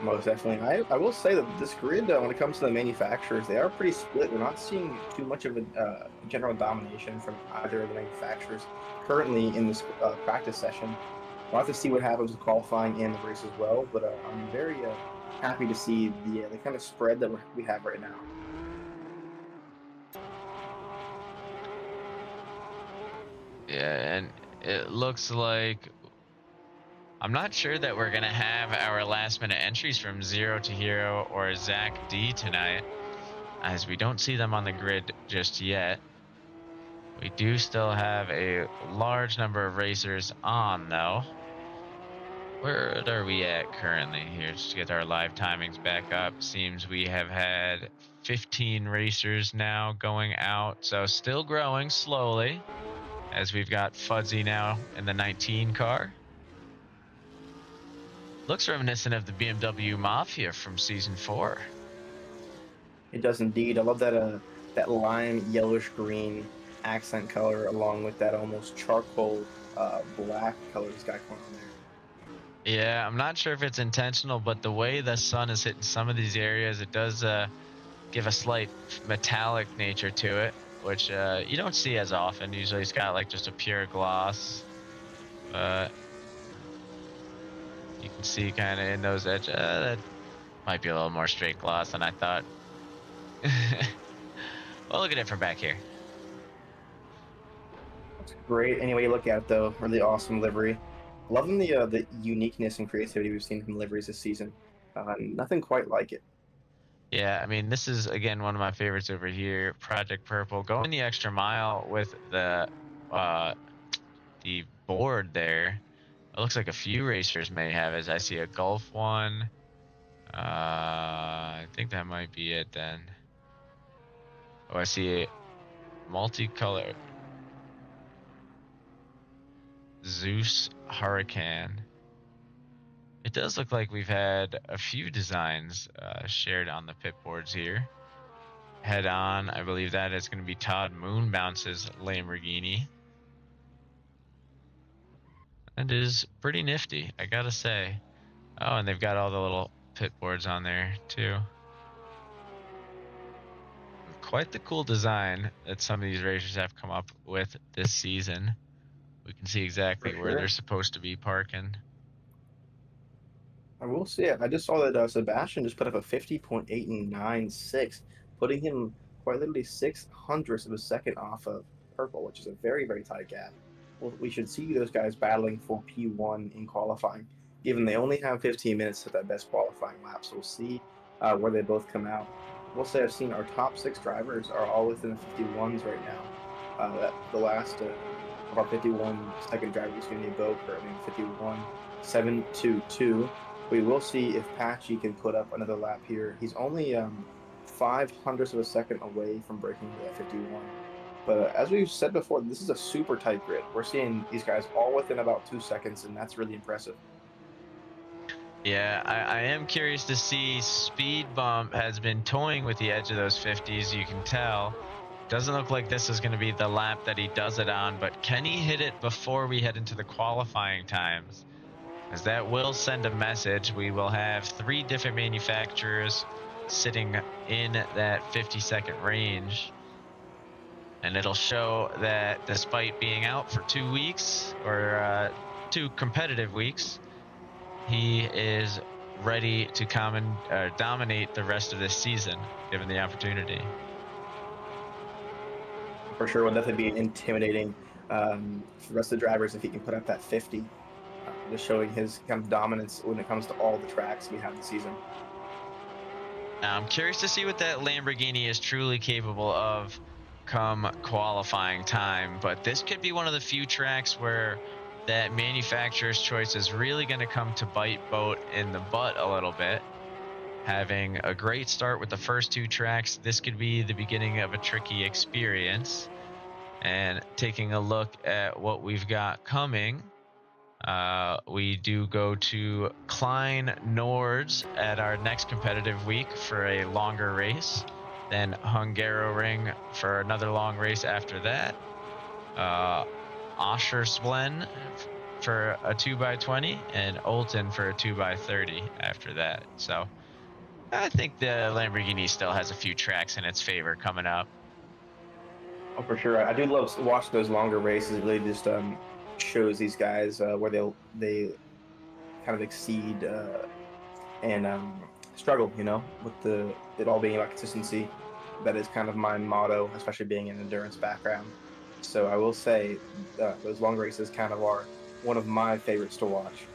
[SPEAKER 1] Most definitely. I will say that this grid, when it comes to the manufacturers, they are pretty split. We're not seeing too much of a general domination from either of the manufacturers currently in this practice session. We'll have to see what happens with qualifying and the race as well, but I'm very happy to see the kind of spread that we have right now.
[SPEAKER 2] Yeah, and it looks like I'm not sure that we're going to have our last minute entries from Zero to Hero or Zach D tonight, as we don't see them on the grid just yet. We do still have a large number of racers on, though. Where are we at currently here? Just to get our live timings back up. Seems we have had 15 racers now going out, so still growing slowly, as we've got Fudzy now in the 19 car. Looks reminiscent of the BMW Mafia from season 4.
[SPEAKER 1] It does indeed. I love that lime yellowish green accent color along with that almost charcoal black color he's got going on there.
[SPEAKER 2] Yeah, I'm not sure if it's intentional, but the way the sun is hitting some of these areas, it does give a slight metallic nature to it. which you don't see as often. Usually it's got like just a pure gloss. But you can see kind of in those edges, that might be a little more straight gloss than I thought. Well, look at it from back here.
[SPEAKER 1] That's great. Any way you look at it, though, really awesome livery. Loving the uniqueness and creativity we've seen from liveries this season. Nothing quite like it.
[SPEAKER 2] Yeah, I mean, this is again one of my favorites over here. Project Purple going the extra mile with the board there. It looks like a few racers may have, as I see a Gulf one. I think that might be it then. Oh, I see a multicolored Zeus Hurricane. It does look like we've had a few designs shared on the pit boards here. Head on, I believe that is going to be Todd Moonbounce's Lamborghini. That is pretty nifty, I gotta say. Oh, and they've got all the little pit boards on there too. Quite the cool design that some of these racers have come up with this season. We can see exactly where they're supposed to be parking.
[SPEAKER 1] I will say, I just saw that Sebastian just put up a 50.896, putting him quite literally 600ths of a second off of Purple, which is a very, very tight gap. Well, we should see those guys battling for P1 in qualifying, given they only have 15 minutes to that best qualifying lap. So we'll see where they both come out. We'll say I've seen our top 6 drivers are all within the 51s right now. The last of our 51 second driver is going to be Boker, 51.722. We will see if Patchy can put up another lap here. He's only 500ths of a second away from breaking that 51. But as we've said before, this is a super tight grid. We're seeing these guys all within about 2 seconds, and that's really impressive.
[SPEAKER 2] Yeah, I am curious to see. Speed Bump has been toying with the edge of those 50s, you can tell. Doesn't look like this is going to be the lap that he does it on, but can he hit it before we head into the qualifying times? As that will send a message. We will have 3 different manufacturers sitting in that 50-second range. And it'll show that despite being out for 2 weeks, or 2 competitive weeks, he is ready to dominate the rest of this season, given the opportunity.
[SPEAKER 1] For sure, will definitely be intimidating for the rest of the drivers if he can put up that 50. Just showing his kind of dominance when it comes to all the tracks we have this season.
[SPEAKER 2] Now, I'm curious to see what that Lamborghini is truly capable of come qualifying time, but this could be one of the few tracks where that manufacturer's choice is really going to come to bite Boat in the butt a little bit. Having a great start with the first 2 tracks, this could be the beginning of a tricky experience. And taking a look at what we've got coming, we do go to Klein Nords at our next competitive week for a longer race. Then Hungaroring for another long race after that. Oschersplen for a 2x20, and Olton for a 2x30 after that. So I think the Lamborghini still has a few tracks in its favor coming up.
[SPEAKER 1] Oh, for sure. I do love watching those longer races. It really just shows these guys where they kind of exceed and struggle, with it all being about consistency. That is kind of my motto, especially being an endurance background. So I will say those long races kind of are one of my favorites to watch.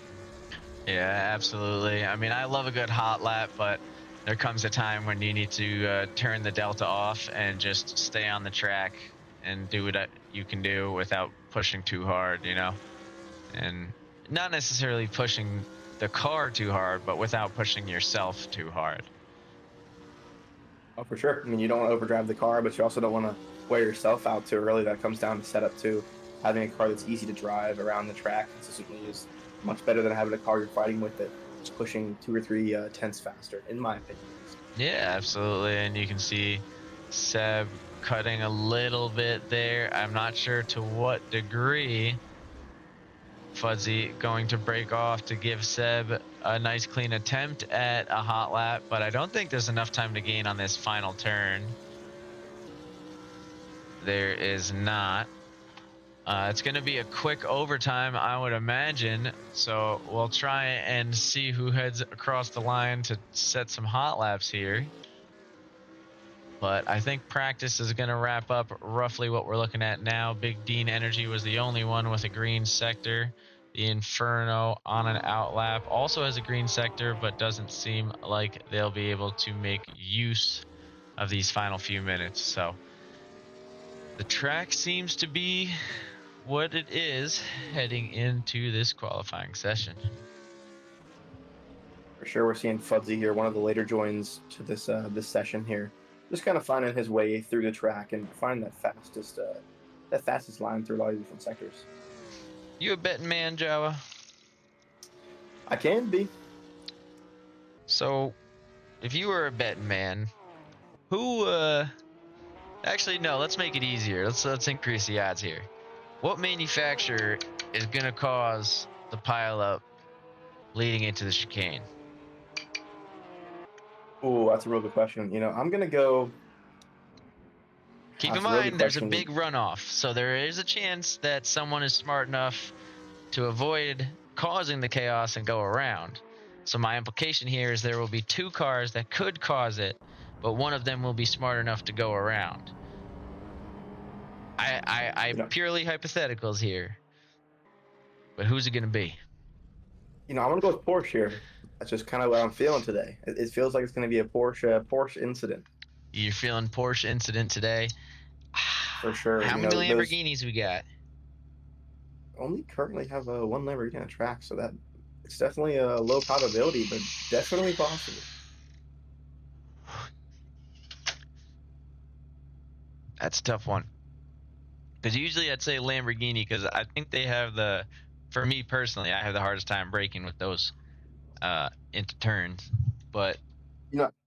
[SPEAKER 2] Yeah, absolutely. I mean, I love a good hot lap, but there comes a time when you need to turn the delta off and just stay on the track and do what you can do without pushing too hard, and not necessarily pushing the car too hard, but without pushing yourself too hard.
[SPEAKER 1] Oh, for sure. I mean, you don't want to overdrive the car, but you also don't want to wear yourself out too early. That comes down to setup too. Having a car that's easy to drive around the track consistently is much better than having a car you're fighting with it just pushing 2 or 3 tenths faster, in my opinion.
[SPEAKER 2] Yeah, absolutely. And you can see Seb cutting a little bit there. I'm not sure to what degree. Fuzzy going to break off to give Seb a nice clean attempt at a hot lap, but I don't think there's enough time to gain on this final turn. there is not. It's going to be a quick overtime, I would imagine. So we'll try and see who heads across the line to set some hot laps here. But I think practice is going to wrap up roughly what we're looking at now. Big Dean Energy was the only one with a green sector. The Inferno on an out lap also has a green sector, but doesn't seem like they'll be able to make use of these final few minutes. So the track seems to be what it is heading into this qualifying session.
[SPEAKER 1] For sure, we're seeing Fudzy here, one of the later joins to this this session here, just kind of finding his way through the track and finding that fastest line through a lot of different sectors.
[SPEAKER 2] You a betting man, Java?
[SPEAKER 1] I can be.
[SPEAKER 2] So, if you were a betting man, who? Actually, no. Let's make it easier. Let's increase the odds here. What manufacturer is gonna cause the pileup leading into the chicane?
[SPEAKER 1] Oh, that's a real good question. You know, I'm gonna go.
[SPEAKER 2] Keep in
[SPEAKER 1] That's a real good
[SPEAKER 2] mind, there's a
[SPEAKER 1] question.
[SPEAKER 2] big runoff, so there is a chance that someone is smart enough to avoid causing the chaos and go around. So my implication here is there will be two cars that could cause it, but one of them will be smart enough to go around. I
[SPEAKER 1] You know,
[SPEAKER 2] purely hypotheticals here, but who's it gonna be?
[SPEAKER 1] I'm gonna go with Porsche here. That's just kind of what I'm feeling today. It feels like it's gonna be a Porsche incident
[SPEAKER 2] You're feeling Porsche incident today?
[SPEAKER 1] for sure.
[SPEAKER 2] How many Lamborghinis we got?
[SPEAKER 1] Only currently have one Lamborghini on the track, so that it's definitely a low probability, but definitely possible.
[SPEAKER 2] That's a tough one. Because usually I'd say Lamborghini, because I think they have for me personally, I have the hardest time braking with those into turns. But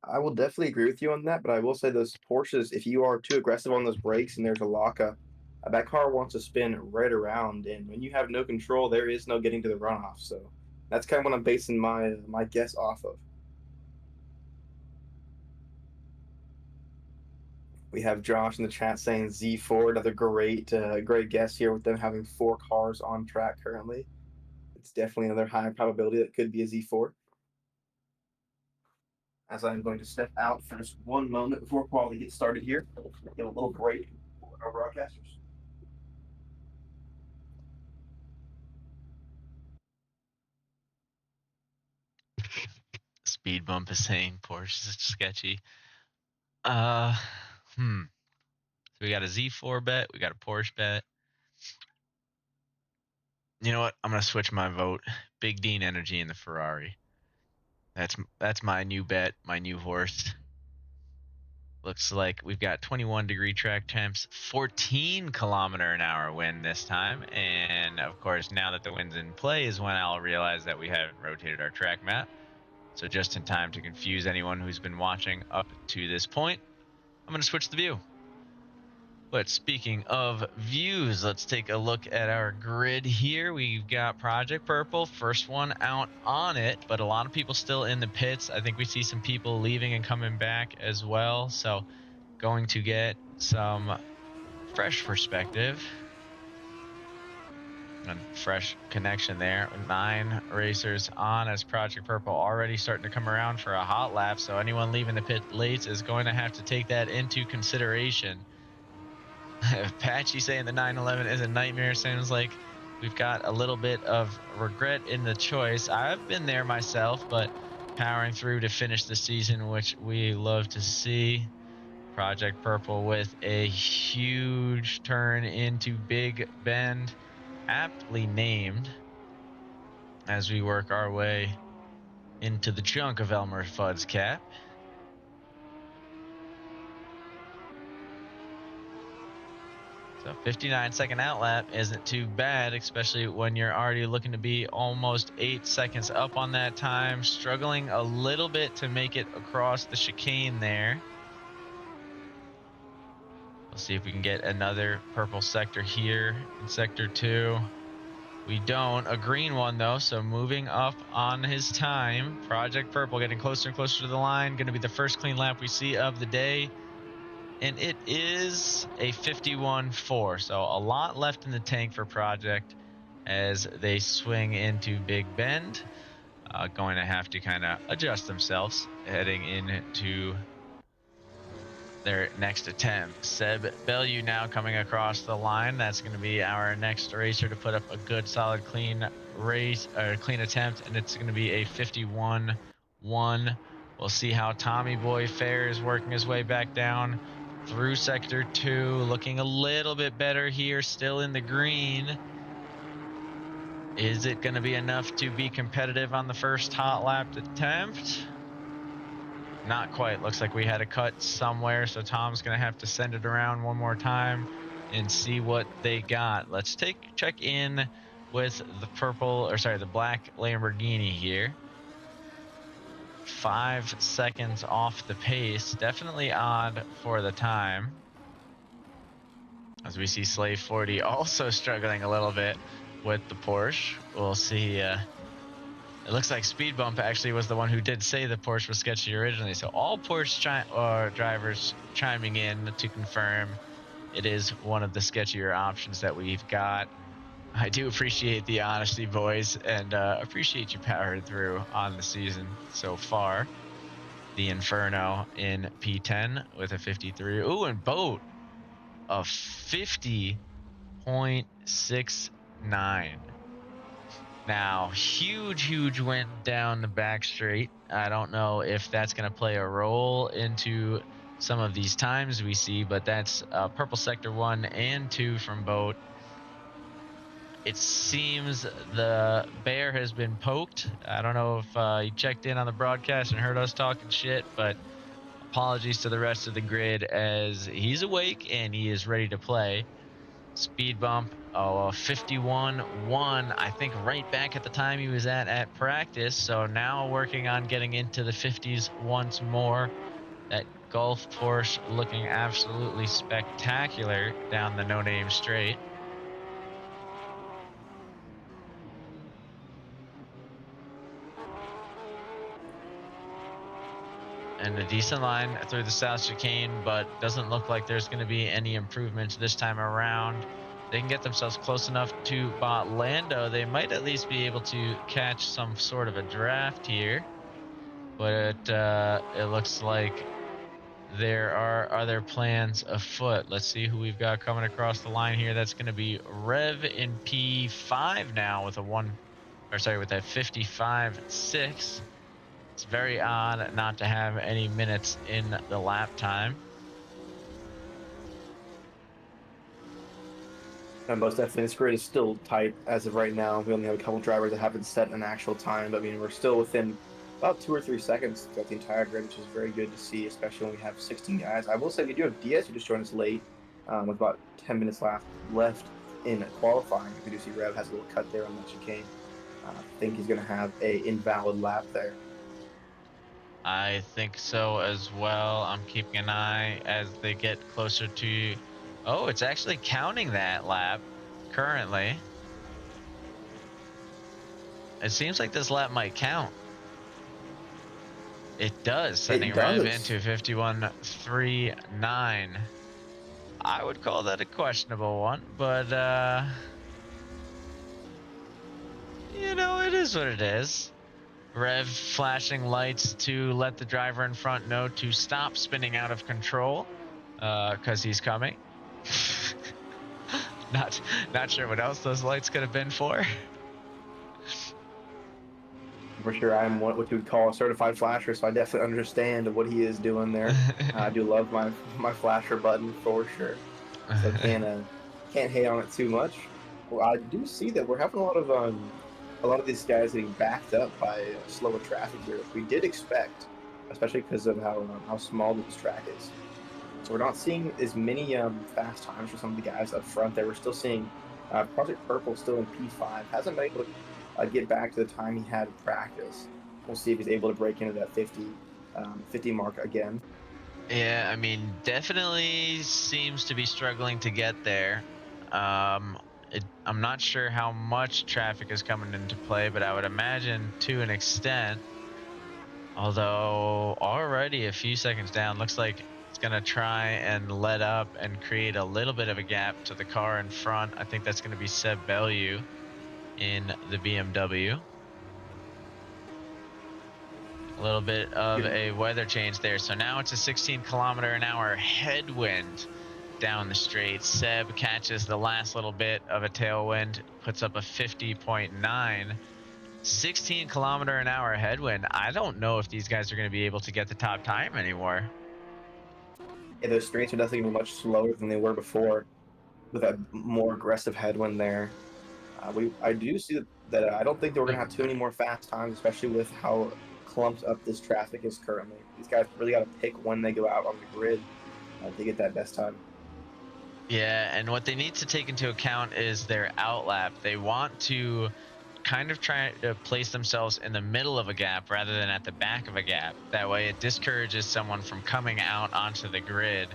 [SPEAKER 1] I will definitely agree with you on that, but I will say those Porsches, if you are too aggressive on those brakes and there's a lockup, that car wants to spin right around, and when you have no control, there is no getting to the runoff. So that's kind of what I'm basing my guess off of. We have Josh in the chat saying Z4, another great guess here with them having 4 cars on track currently. It's definitely another high probability that it could be a Z4. As I'm going to step out for just one moment before quality gets started here. Give a little break for our broadcasters.
[SPEAKER 2] speed bump is saying Porsche is sketchy. So we got a Z4 bet, we got a Porsche bet. You know what? I'm gonna switch my vote. Big Dean Energy in the Ferrari. That's my new bet, my new horse. Looks like we've got 21-degree track temps, 14-kilometer-an-hour wind this time, and of course, now that the wind's in play is when I'll realize that we haven't rotated our track map. So just in time to confuse anyone who's been watching up to this point, I'm gonna switch the view. But speaking of views, let's take a look at our grid here. We've got Project Purple, first one out on it, but a lot of people still in the pits. I think we see some people leaving and coming back as well. So going to get some fresh perspective and fresh connection there. 9 racers on as Project Purple already starting to come around for a hot lap. So anyone leaving the pit late is going to have to take that into consideration. Patchy saying the 911 is a nightmare. Sounds like we've got a little bit of regret in the choice. I've been there myself, but powering through to finish the season, which we love to see. Project Purple with a huge turn into Big Bend, aptly named, as we work our way into the chunk of Elmer Fudd's cap. So 59-second outlap isn't too bad, especially when you're already looking to be almost 8 seconds up on that time. Struggling a little bit to make it across the chicane there. We'll see if we can get another purple sector here in sector 2. We don't. A green one, though, so moving up on his time. Project Purple getting closer and closer to the line. Going to be the first clean lap we see of the day. and it is a 51-4. So a lot left in the tank for Project as they swing into Big Bend. Going to have to kind of adjust themselves heading into their next attempt. Seb Bellew now coming across the line. That's going to be our next racer to put up a good, solid, clean race or clean attempt, and it's going to be a 51-1. We'll see how Tommy Boy fares working his way back down through sector 2, looking a little bit better here, still in the green. Is it going to be enough to be competitive on the first hot lap attempt? Not quite. Looks like we had a cut somewhere, so Tom's going to have to send it around one more time and see what they got. Let's check in with the black Lamborghini here. 5 seconds off the pace. Definitely odd for the time. As we see Slave 40 also struggling a little bit with the Porsche. We'll see. It looks like Speed Bump actually was the one who did say the Porsche was sketchy originally. So all Porsche drivers chiming in to confirm it is one of the sketchier options that we've got. I do appreciate the honesty, boys, and appreciate you powering through on the season so far. The Inferno in P10 with a 53. Ooh, and Boat of 50.69. Now, huge went down the back straight. I don't know if that's going to play a role into some of these times we see, but that's purple sector 1 and 2 from Boat. It seems the bear has been poked. I don't know if he checked in on the broadcast and heard us talking shit, but apologies to the rest of the grid as he's awake and he is ready to play. Speed Bump, 51-1, I think right back at the time he was at practice. So now working on getting into the 50s once more. That Gulf Porsche looking absolutely spectacular down the no-name straight. And a decent line through the South Chicane, but doesn't look like there's going to be any improvement this time around. They can get themselves close enough to Lando. They might at least be able to catch some sort of a draft here. But it looks like there are other plans afoot. Let's see who we've got coming across the line here. That's going to be Rev in P5 now with a 55.6. It's very odd not to have any minutes in the lap time.
[SPEAKER 1] And most definitely, this grid is still tight as of right now. We only have a couple drivers that haven't set an actual time. But, I mean, we're still within about 2 or 3 seconds throughout the entire grid, which is very good to see, especially when we have 16 guys. I will say we do have Diaz who just joined us late with about 10 minutes left in qualifying. We do see Rev has a little cut there on the chicane. I think he's going to have a invalid lap there.
[SPEAKER 2] I think so as well. I'm keeping an eye as they get closer to... Oh, it's actually counting that lap currently. It seems like this lap might count. It does, sending Rev into 51.39. I would call that a questionable one, but you know, it is what it is. Rev flashing lights to let the driver in front know to stop spinning out of control, because he's coming. Not sure what else those lights could have been for.
[SPEAKER 1] For sure, I'm what you would call a certified flasher, so I definitely understand what he is doing there. I do love my flasher button for sure, so can't hate on it too much. Well, I do see that we're having a lot of these guys getting backed up by slower traffic here. We did expect, especially because of how small this track is. So we're not seeing as many fast times for some of the guys up front there. We're still seeing Project Purple still in P5. Hasn't been able to get back to the time he had in practice. We'll see if he's able to break into that 50 mark again.
[SPEAKER 2] Yeah, I mean, definitely seems to be struggling to get there. I'm not sure how much traffic is coming into play, but I would imagine to an extent. Although already a few seconds down, looks like It's going to try and let up and create a little bit of a gap to the car in front. I think that's going to be Seb Bellew in the BMW. A little bit of a weather change there. So now it's a 16-kilometer-an-hour headwind down the straight. Seb catches the last little bit of a tailwind, puts up a 50.9. 16-kilometer-an-hour headwind. I don't know if these guys are going to be able to get the top time anymore.
[SPEAKER 1] Yeah, those straights are definitely going to be much slower than they were before, with a more aggressive headwind there. I do see that I don't think that we're going to have too many more fast times, especially with how clumped up this traffic is currently. These guys really got to pick when they go out on the grid to get that best time.
[SPEAKER 2] Yeah, and what they need to take into account is their outlap. They want to kind of try to place themselves in the middle of a gap rather than at the back of a gap. That way it discourages someone from coming out onto the grid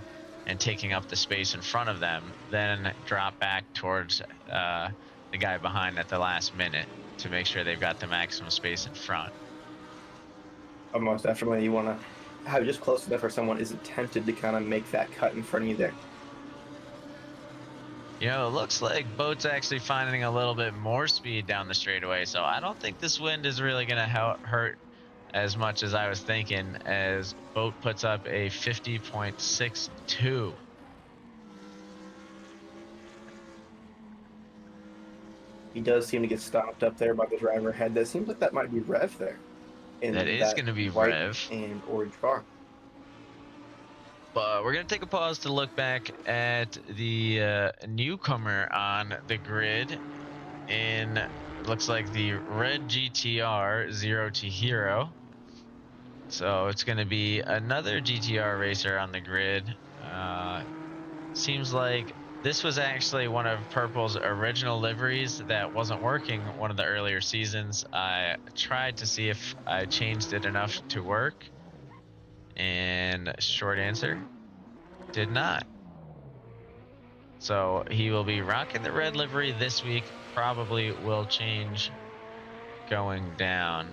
[SPEAKER 2] and taking up the space in front of them, then drop back towards the guy behind at the last minute to make sure they've got the maximum space in front.
[SPEAKER 1] Most definitely, you want to have it just close enough where someone isn't tempted to kind of make that cut in front of you there.
[SPEAKER 2] You know, it looks like Boat's actually finding a little bit more speed down the straightaway, so I don't think this wind is really going to hurt as much as I was thinking, as Boat puts up a 50.62.
[SPEAKER 1] He does seem to get stopped up there by the driver ahead. That seems like that might be Rev there.
[SPEAKER 2] That is going to be
[SPEAKER 1] white
[SPEAKER 2] Rev.
[SPEAKER 1] And orange car.
[SPEAKER 2] But we're going to take a pause to look back at the newcomer on the grid in, looks like the red GTR 0 to Hero. So it's going to be another GTR racer on the grid. Seems like this was actually one of Purple's original liveries that wasn't working one of the earlier seasons. I tried to see if I changed it enough to work, and short answer, did not. So he will be rocking the red livery this week. Probably will change going down.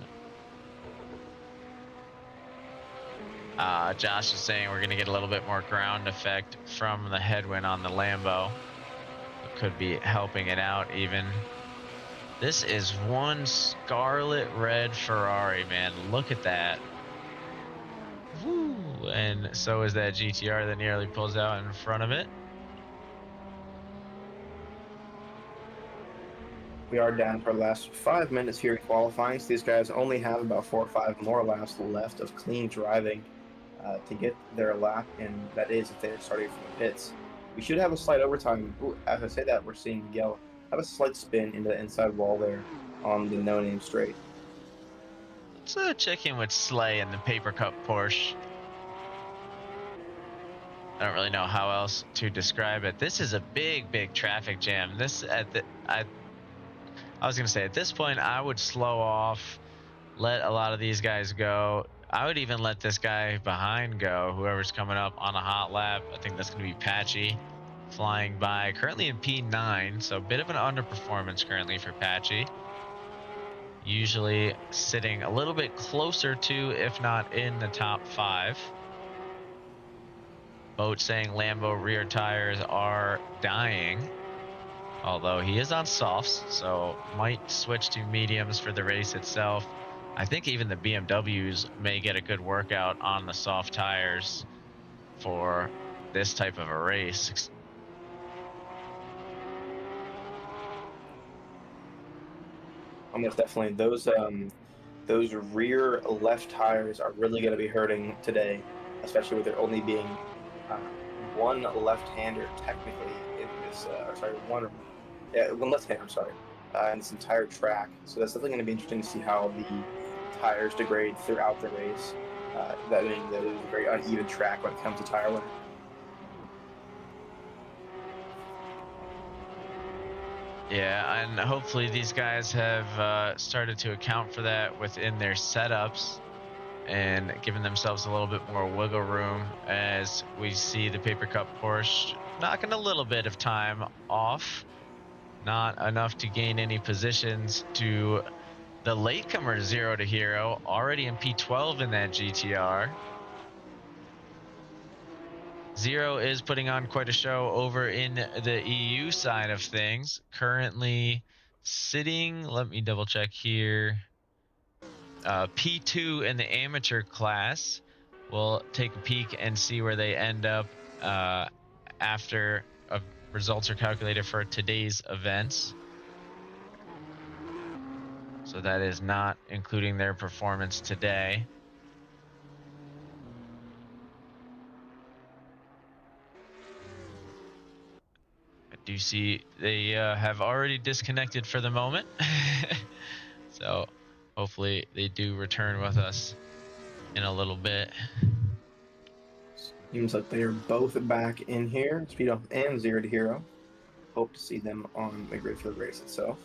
[SPEAKER 2] Josh is saying we're going to get a little bit more ground effect from the headwind on the Lambo. It could be helping it out even. This is one scarlet red Ferrari, man. Look at that. Woo! And so is that GTR that nearly pulls out in front of it.
[SPEAKER 1] We are down for the last 5 minutes here in qualifying. So these guys only have about 4 or 5 more laps left of clean driving to get their lap, and that is if they're starting from the pits. We should have a slight overtime. Ooh, as I say that, we're seeing Miguel have a slight spin into the inside wall there on the no-name straight.
[SPEAKER 2] Let's check in with Slay in the Paper Cup Porsche. I don't really know how else to describe it. This is a big, big traffic jam. I was gonna say, at this point, I would slow off, let a lot of these guys go. I would even let this guy behind go, whoever's coming up on a hot lap. I think that's gonna be Patchy flying by, currently in P9, so a bit of an underperformance currently for Patchy. Usually sitting a little bit closer to, if not in the top 5. Boat saying Lambo rear tires are dying. Although he is on softs, so might switch to mediums for the race itself. I think even the BMWs may get a good workout on the soft tires for this type of a race.
[SPEAKER 1] Almost definitely. Those rear left tires are really going to be hurting today, especially with there only being one left-hander technically in this, one left-hander, in this entire track. So that's definitely going to be interesting to see how the tires degrade throughout the race. That means that it is a very uneven track when it comes to tire wear.
[SPEAKER 2] Yeah, and hopefully these guys have started to account for that within their setups and given themselves a little bit more wiggle room, as we see the Paper Cup Porsche knocking a little bit of time off. Not enough to gain any positions to the latecomer 0 to Hero, already in P12 in that GTR. Zero is putting on quite a show over in the EU side of things. Currently sitting, let me double check here. P2 in the amateur class. We'll take a peek and see where they end up after results are calculated for today's events. So that is not including their performance today. I do see they have already disconnected for the moment. So hopefully they do return with us in a little bit.
[SPEAKER 1] Seems like they are both back in here. Speed up and Zero to Hero. Hope to see them on the grid for the race itself.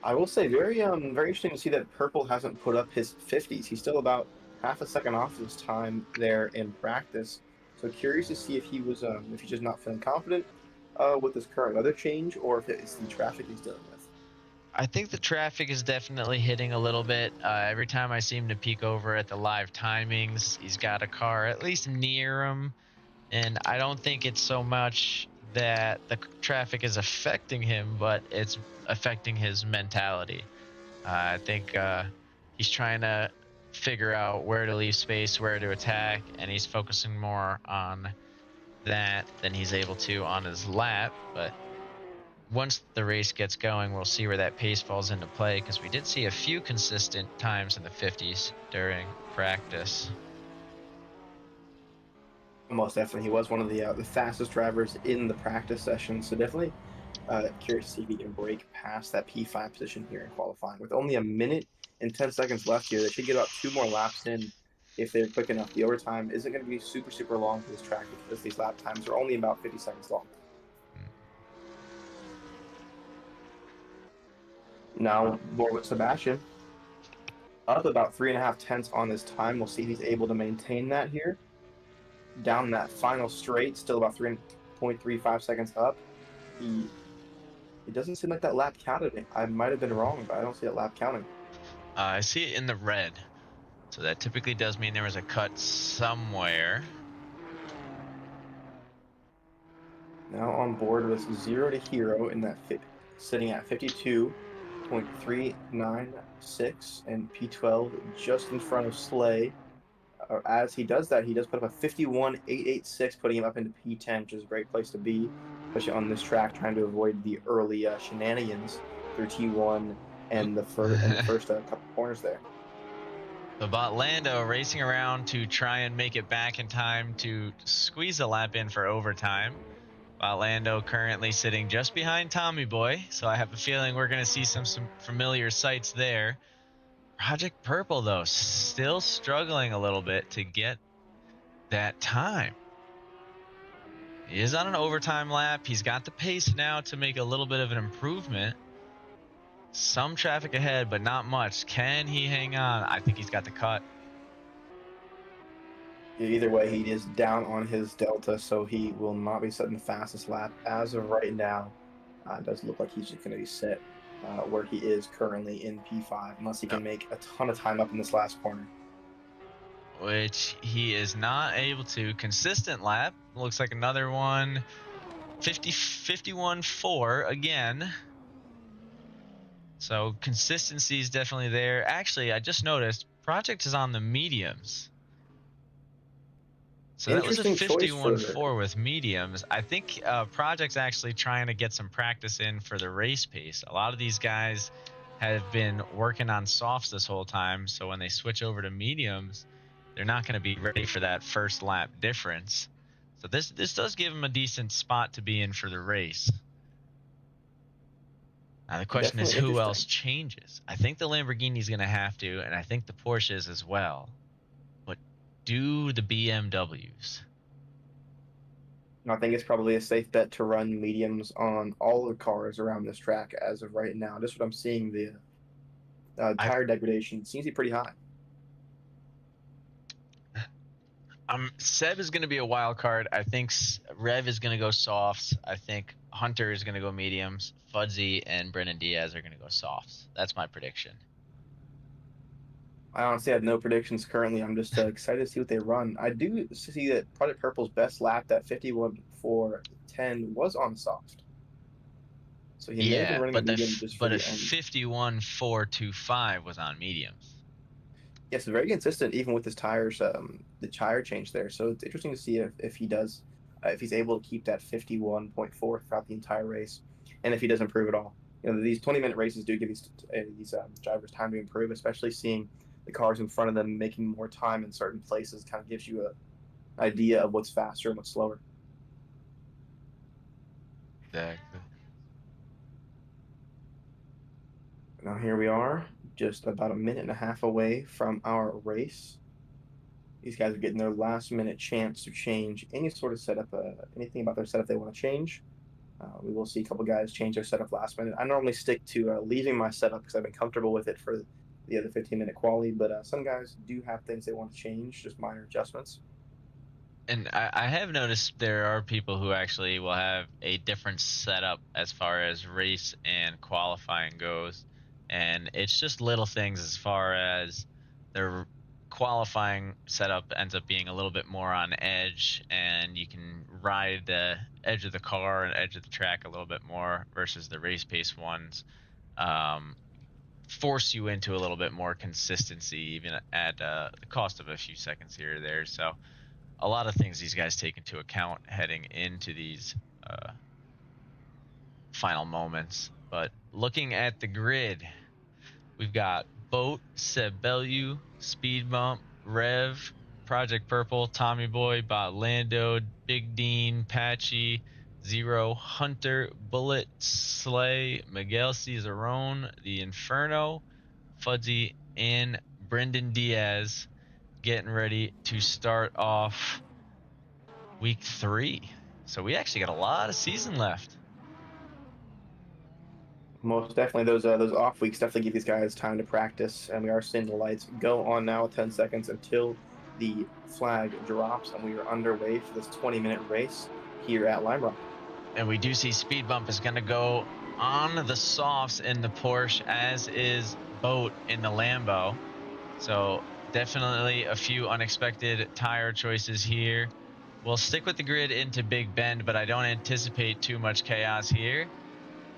[SPEAKER 1] I will say, very interesting to see that Purple hasn't put up his 50s. He's still about half a second off his time there in practice. So curious to see if he was, if he's just not feeling confident with his current weather change, or if it's the traffic he's dealing with.
[SPEAKER 2] I think the traffic is definitely hitting a little bit. Every time I see him to peek over at the live timings, he's got a car at least near him. And I don't think it's so much that the traffic is affecting him, but it's affecting his mentality. I think he's trying to figure out where to leave space, where to attack, and he's focusing more on that than he's able to on his lap. But once the race gets going, we'll see where that pace falls into play, because we did see a few consistent times in the 50s during practice.
[SPEAKER 1] Most definitely, he was one of the fastest drivers in the practice session. So definitely curious to see if he can break past that P5 position here in qualifying. With only a minute and 10 seconds left here, they should get about 2 more laps in if they're quick enough. The overtime isn't going to be super long for this track because these lap times are only about 50 seconds long. Now, board with Sebastian. Up about 3.5 tenths on this time. We'll see if he's able to maintain that here. Down that final straight, still about 3.35 seconds up. It doesn't seem like that lap counted. I might have been wrong, but I don't see that lap counting.
[SPEAKER 2] I see it in the red. So that typically does mean there was a cut somewhere.
[SPEAKER 1] Now on board with Zero to Hero in that sitting at 52.396 and P12 just in front of Slay. As he does that, he does put up a 51.886, putting him up into P10, which is a great place to be, especially on this track, trying to avoid the early shenanigans through T1 and the first couple corners there.
[SPEAKER 2] So Botlando racing around to try and make it back in time to squeeze a lap in for overtime. Botlando currently sitting just behind Tommy Boy, so I have a feeling we're going to see some familiar sights there. Project Purple, though, still struggling a little bit to get that time. He is on an overtime lap. He's got the pace now to make a little bit of an improvement. Some traffic ahead, but not much. Can he hang on? I think he's got the cut.
[SPEAKER 1] Either way, he is down on his delta, so he will not be setting the fastest lap as of right now. It does look like he's just going to be set where he is currently in P5, unless he can make a ton of time up in this last corner.
[SPEAKER 2] Which he is not able to. Consistent lap. Looks like another one. 51.4 again. So consistency is definitely there. Actually, I just noticed Project is on the mediums. So that was a 51.4 with mediums. I think Project's actually trying to get some practice in for the race pace. A lot of these guys have been working on softs this whole time, so when they switch over to mediums, they're not going to be ready for that first lap difference. So this does give them a decent spot to be in for the race. Now the question is, who else changes? I think the Lamborghini's going to have to, and I think the Porsches as well. But do the BMWs?
[SPEAKER 1] I think it's probably a safe bet to run mediums on all the cars around this track as of right now. Just what I'm seeing, the tire degradation seems to be pretty high.
[SPEAKER 2] Seb is going to be a wild card. I think Rev is going to go softs. I think Hunter is going to go mediums. Fudzy and Brennan Diaz are going to go softs. That's my prediction.
[SPEAKER 1] I honestly have no predictions currently. I'm just excited to see what they run. I do see that Project Purple's best lap, that 51.410, was on soft. So he may have been
[SPEAKER 2] Yeah,
[SPEAKER 1] running a
[SPEAKER 2] but
[SPEAKER 1] medium just for
[SPEAKER 2] a
[SPEAKER 1] the end.
[SPEAKER 2] 51.425 was on mediums.
[SPEAKER 1] Yes, very consistent even with his tires, the tire change there. So it's interesting to see if he does, if he's able to keep that 51.4 throughout the entire race, and if he does improve at all. These 20-minute races do give these drivers time to improve, especially seeing the cars in front of them making more time in certain places kind of gives you an idea of what's faster and what's slower.
[SPEAKER 2] Exactly.
[SPEAKER 1] Now here we are, just about a minute and a half away from our race. These guys are getting their last minute chance to change any sort of setup, anything about their setup they want to change. We will see a couple guys change their setup last minute. I normally stick to leaving my setup because I've been comfortable with it for the other 15-minute quali, but some guys do have things they want to change, just minor adjustments.
[SPEAKER 2] And I have noticed there are people who actually will have a different setup as far as race and qualifying goes. And it's just little things as far as their qualifying setup ends up being a little bit more on edge, and you can ride the edge of the car and edge of the track a little bit more versus the race pace ones. Um, Force you into a little bit more consistency, even at the cost of a few seconds here or there. So a lot of things these guys take into account heading into these final moments. But looking at the grid, we've got Boat, Sebelu, Speed Bump, Rev, Project Purple, Tommy Boy, Bot Lando, Big Dean, Patchy, Zero, Hunter, Bullet, Slay, Miguel Cesarone, The Inferno, Fudzy, and Brendan Diaz getting ready to start off week 3. So we actually got a lot of season left.
[SPEAKER 1] Most definitely, those off weeks definitely give these guys time to practice, and we are seeing the lights go on now. 10 seconds until the flag drops, and we are underway for this 20-minute race here at Lime Rock.
[SPEAKER 2] And we do see Speed Bump is going to go on the softs in the Porsche, as is Boat in the Lambo. So definitely a few unexpected tire choices here. We'll stick with the grid into Big Bend, but I don't anticipate too much chaos here,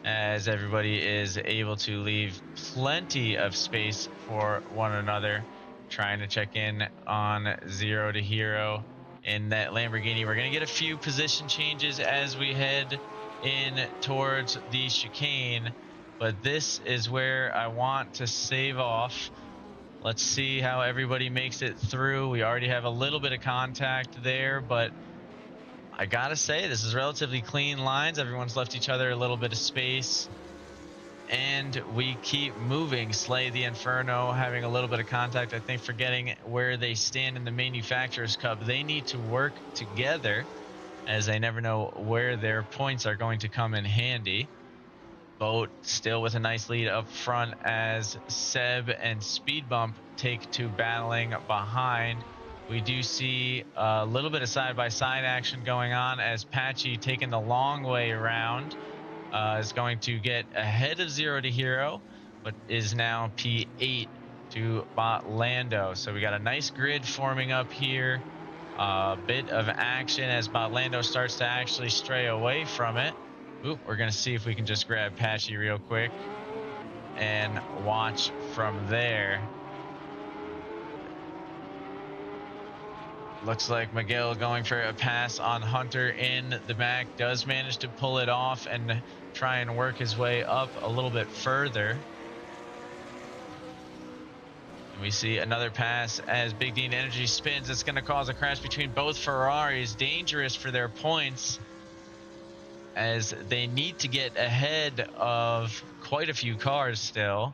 [SPEAKER 2] as everybody is able to leave plenty of space for one another. Trying to check in on Zero to Hero in that Lamborghini. We're going to get a few position changes as we head in towards the chicane, but this is where I want to save off. Let's see how everybody makes it through. We already have a little bit of contact there, but I gotta say, this is relatively clean lines. Everyone's left each other a little bit of space, and we keep moving. Slay the Inferno having a little bit of contact, I think, forgetting where they stand in the Manufacturers Cup. They need to work together, as they never know where their points are going to come in handy. Boat still with a nice lead up front as Seb and Speed Bump take to battling behind. We do see a little bit of side-by-side action going on as Patchy, taking the long way around, is going to get ahead of Zero to Hero, but is now P8 to Bot Lando. So we got a nice grid forming up here. A bit of action as Bot Lando starts to actually stray away from it. Ooh, we're going to see if we can just grab Patchy real quick and watch from there. Looks like Miguel going for a pass on Hunter in the back, does manage to pull it off and try and work his way up a little bit further. And we see another pass as Big Dean Energy spins. It's going to cause a crash between both Ferraris. Dangerous for their points, as they need to get ahead of quite a few cars still.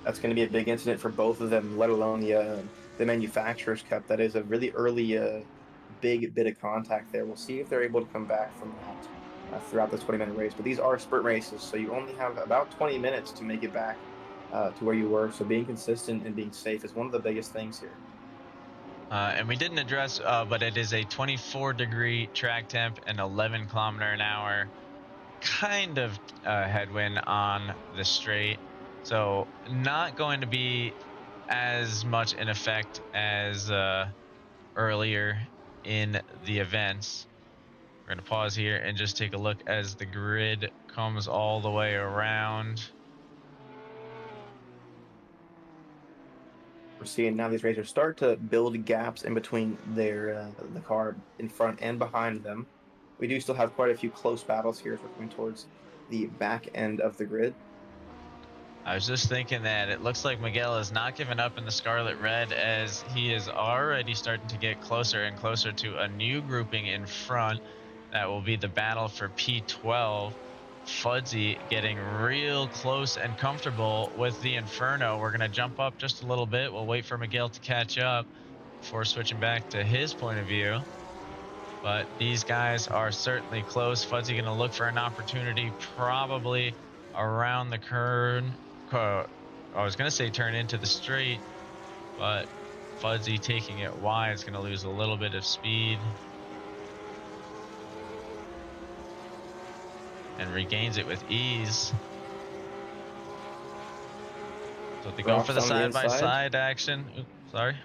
[SPEAKER 1] That's going to be a big incident for both of them, let alone the Manufacturers Cup. That is a really early big bit of contact there. We'll see if they're able to come back from that throughout this 20-minute race. But these are sprint races, so you only have about 20 minutes to make it back to where you were. So being consistent and being safe is one of the biggest things here.
[SPEAKER 2] And we didn't address, but it is a 24-degree track temp and 11 km/h kind of headwind on the straight, so not going to be as much in effect as earlier in the events. We're going to pause here and just take a look as the grid comes all the way around.
[SPEAKER 1] We're seeing now these racers start to build gaps in between their the car in front and behind them. We do still have quite a few close battles here as we're coming towards the back end of the grid.
[SPEAKER 2] I was just thinking that it looks like Miguel is not giving up in the Scarlet Red, as he is already starting to get closer and closer to a new grouping in front. That will be the battle for P12. Fudzy getting real close and comfortable with the Inferno. We're going to jump up just a little bit. We'll wait for Miguel to catch up before switching back to his point of view. But these guys are certainly close. Fudzy going to look for an opportunity probably around the turn. I was going to say turn into the straight, but Fudzy taking it wide is going to lose a little bit of speed. And regains it with ease. So they go for the side-by-side action. Oops, sorry.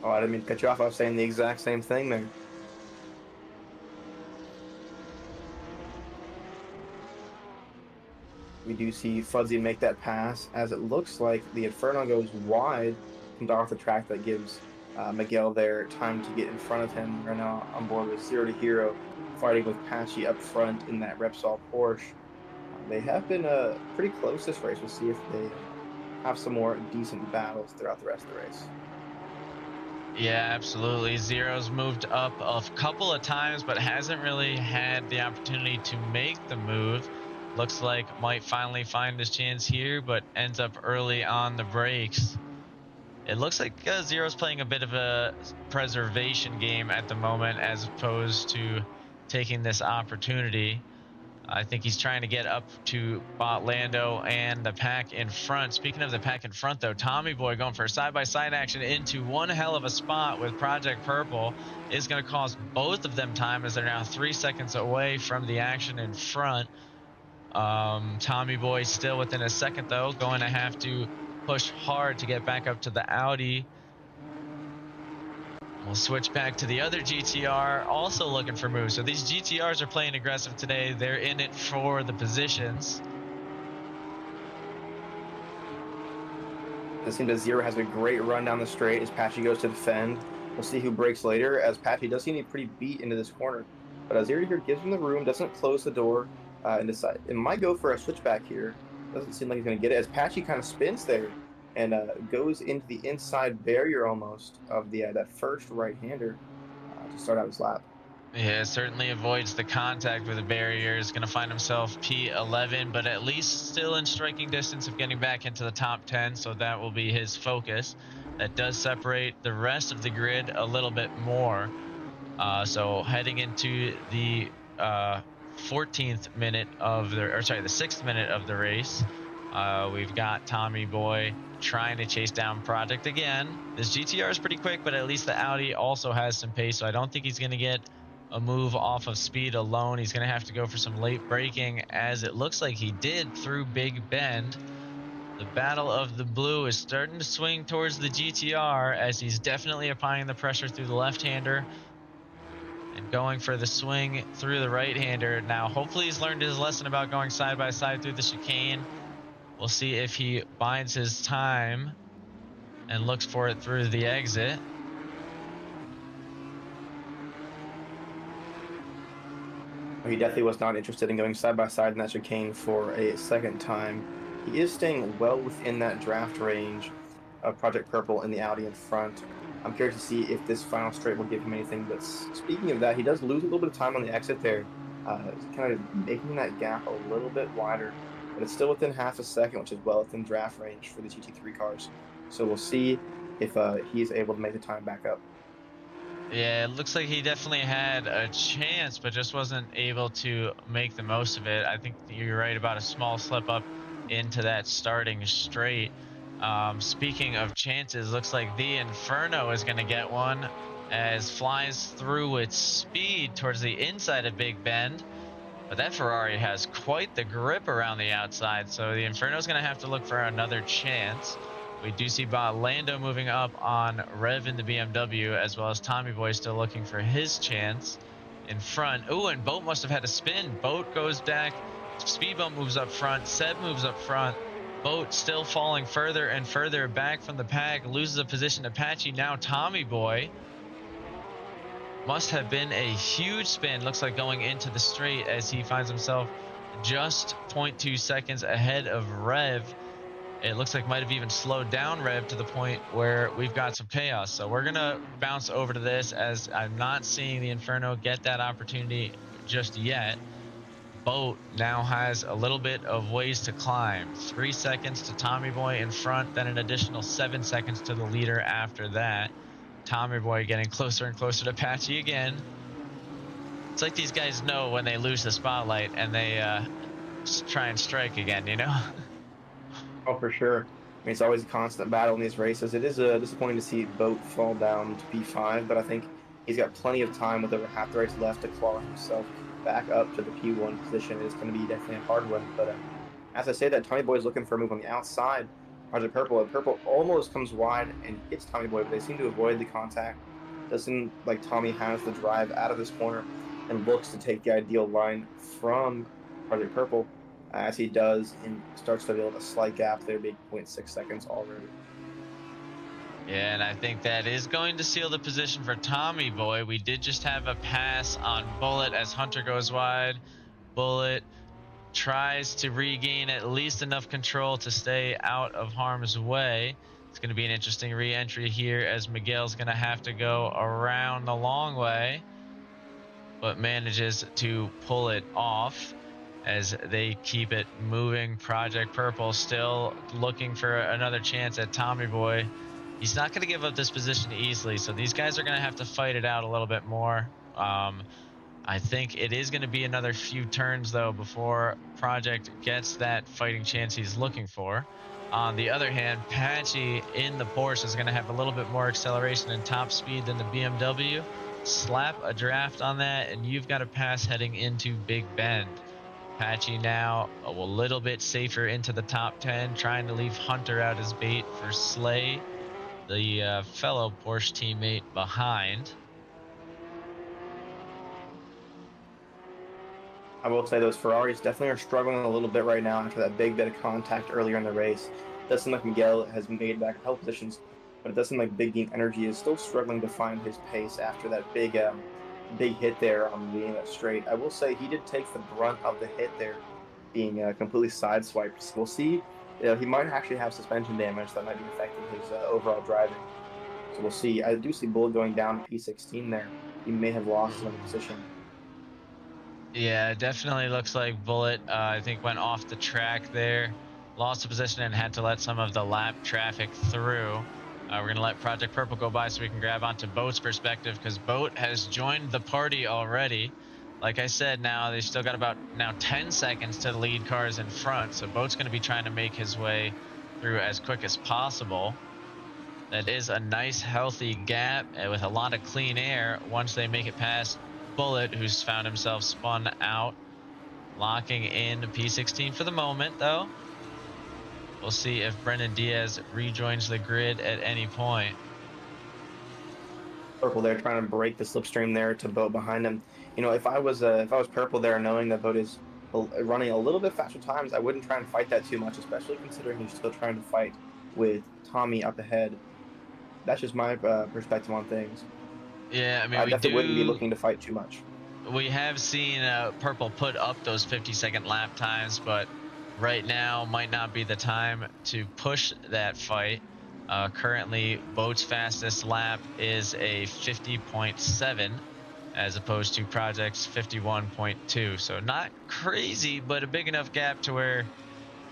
[SPEAKER 1] Oh, I didn't mean to cut you off. I was saying the exact same thing there. We do see Fudzy make that pass, as it looks like the Inferno goes wide, comes off the track. That gives Miguel there time to get in front of him. We're now on board with 0 to Hero, fighting with Patchy up front in that Repsol Porsche. They have been pretty close this race. We'll see if they have some more decent battles throughout the rest of the race.
[SPEAKER 2] Yeah, absolutely. Zero's moved up a couple of times, but hasn't really had the opportunity to make the move. Looks like might finally find his chance here, but ends up early on the brakes. It looks like Zero's playing a bit of a preservation game at the moment, as opposed to taking this opportunity. I think he's trying to get up to Bot Lando and the pack in front. Speaking of the pack in front, though, Tommy Boy going for a side-by-side action into one hell of a spot with Project Purple is going to cost both of them time, as they're now 3 seconds away from the action in front. Tommy Boy still within a second, though, going to have to push hard to get back up to the Audi. We'll switch back to the other GTR, also looking for moves. So these GTRs are playing aggressive today. They're in it for the positions.
[SPEAKER 1] It seems that Zero has a great run down the straight as Patchy goes to defend. We'll see who breaks later, as Patchy does seem to be pretty beat into this corner. But Zero here gives him the room, doesn't close the door, and decide it might go for a switchback here. Doesn't seem like he's going to get it, as Patchy kind of spins there and goes into the inside barrier almost of the that first right-hander to start out his lap.
[SPEAKER 2] Yeah, certainly avoids the contact with the barrier. Is going to find himself P11, but at least still in striking distance of getting back into the top 10, so that will be his focus. That does separate the rest of the grid a little bit more. So heading into the 14th minute of the, or sorry, the 6th minute of the race, we've got Tommy Boy trying to chase down Project again. This GTR is pretty quick, but at least the Audi also has some pace, so I don't think he's going to get a move off of speed alone. He's going to have to go for some late braking, as it looks like he did through Big Bend. The Battle of the Blue is starting to swing towards the GTR, as he's definitely applying the pressure through the left-hander and going for the swing through the right-hander. Now, hopefully he's learned his lesson about going side-by-side through the chicane. We'll see if he bides his time and looks for it through the exit.
[SPEAKER 1] He definitely was not interested in going side-by-side in that chicane for a second time. He is staying well within that draft range of Project Purple in the Audi in front. I'm curious to see if this final straight will give him anything. But speaking of that, he does lose a little bit of time on the exit there, kind of making that gap a little bit wider. But it's still within half a second, which is well within draft range for the GT3 cars. So we'll see if he's able to make the time back up.
[SPEAKER 2] Yeah, it looks like he definitely had a chance, but just wasn't able to make the most of it. I think you're right about a small slip up into that starting straight. Speaking of chances, looks like the Inferno is going to get one, as flies through its speed towards the inside of Big Bend. But that Ferrari has quite the grip around the outside, so the Inferno's going to have to look for another chance. We do see Lando moving up on Rev in the BMW, as well as Tommy Boy still looking for his chance in front. Oh, and Boat must have had a spin. Boat goes back. Speed Bump moves up front. Seb moves up front. Boat still falling further and further back from the pack. Loses a position. Apache now Tommy Boy. Must have been a huge spin. Looks like going into the straight as he finds himself just 0.2 seconds ahead of Rev. It looks like might have even slowed down Rev to the point where we've got some chaos. So we're going to bounce over to this as I'm not seeing the Inferno get that opportunity just yet. Boat now has a little bit of ways to climb. 3 seconds to Tommy Boy in front, then an additional 7 seconds to the leader after that. Tommy Boy getting closer and closer to Apache again. It's like these guys know when they lose the spotlight and they try and strike again, you know?
[SPEAKER 1] Oh, for sure. I mean, it's always a constant battle in these races. It is disappointing to see Boat fall down to P5, but I think he's got plenty of time with over half the race left to claw himself back up to the P1 position. It's going to be definitely a hard one. But as I say that, Tommy Boy is looking for a move on the outside. Project Purple. Purple almost comes wide and hits Tommy Boy, but they seem to avoid the contact. Doesn't seem like Tommy has the drive out of this corner and looks to take the ideal line from Project Purple. As he does and starts to build a slight gap there, being 0.6 seconds already.
[SPEAKER 2] Yeah, and I think that is going to seal the position for Tommy Boy. We did just have a pass on Bullet as Hunter goes wide. Bullet tries to regain at least enough control to stay out of harm's way. It's going to be an interesting re-entry here as Miguel's going to have to go around the long way, but manages to pull it off as they keep it moving. Project Purple still looking for another chance at Tommy Boy. He's not going to give up this position easily, so these guys are going to have to fight it out a little bit more. I think it is going to be another few turns, though, before Project gets that fighting chance he's looking for. On the other hand, Patchy in the Porsche is going to have a little bit more acceleration and top speed than the BMW. Slap a draft on that, and you've got a pass heading into Big Bend. Patchy now a little bit safer into the top 10, trying to leave Hunter out as bait for Slay, the fellow Porsche teammate behind.
[SPEAKER 1] I will say those Ferraris definitely are struggling a little bit right now after that big bit of contact earlier in the race. It does seem like Miguel has made back a couple positions, but it does seem like Big Game Energy is still struggling to find his pace after that big hit there on being that straight. I will say he did take the brunt of the hit there, being completely sideswiped. So we'll see. He might actually have suspension damage that might be affecting his overall driving. So we'll see. I do see Bullet going down to P16 there. He may have lost another position.
[SPEAKER 2] Yeah, definitely looks like Bullet, I think, went off the track there, lost the position and had to let some of the lap traffic through. We're going to let Project Purple go by so we can grab onto Boat's perspective, because Boat has joined the party already. Like I said, now they've still got about 10 seconds to the lead cars in front, so Boat's going to be trying to make his way through as quick as possible. That is a nice, healthy gap with a lot of clean air once they make it past Bullet, who's found himself spun out, locking in P16 for the moment, though. We'll see if Brennan Diaz rejoins the grid at any point.
[SPEAKER 1] Purple there trying to break the slipstream there to Boat behind him. You know, if I was Purple there, knowing that Boat is running a little bit faster times, I wouldn't try and fight that too much, especially considering he's still trying to fight with Tommy up ahead. That's just my perspective on things.
[SPEAKER 2] Yeah, I mean,
[SPEAKER 1] I definitely wouldn't be looking to fight too much.
[SPEAKER 2] We have seen Purple put up those 50-second lap times, but right now might not be the time to push that fight. Currently, Boat's fastest lap is a 50.7 as opposed to Project's 51.2. So not crazy, but a big enough gap to where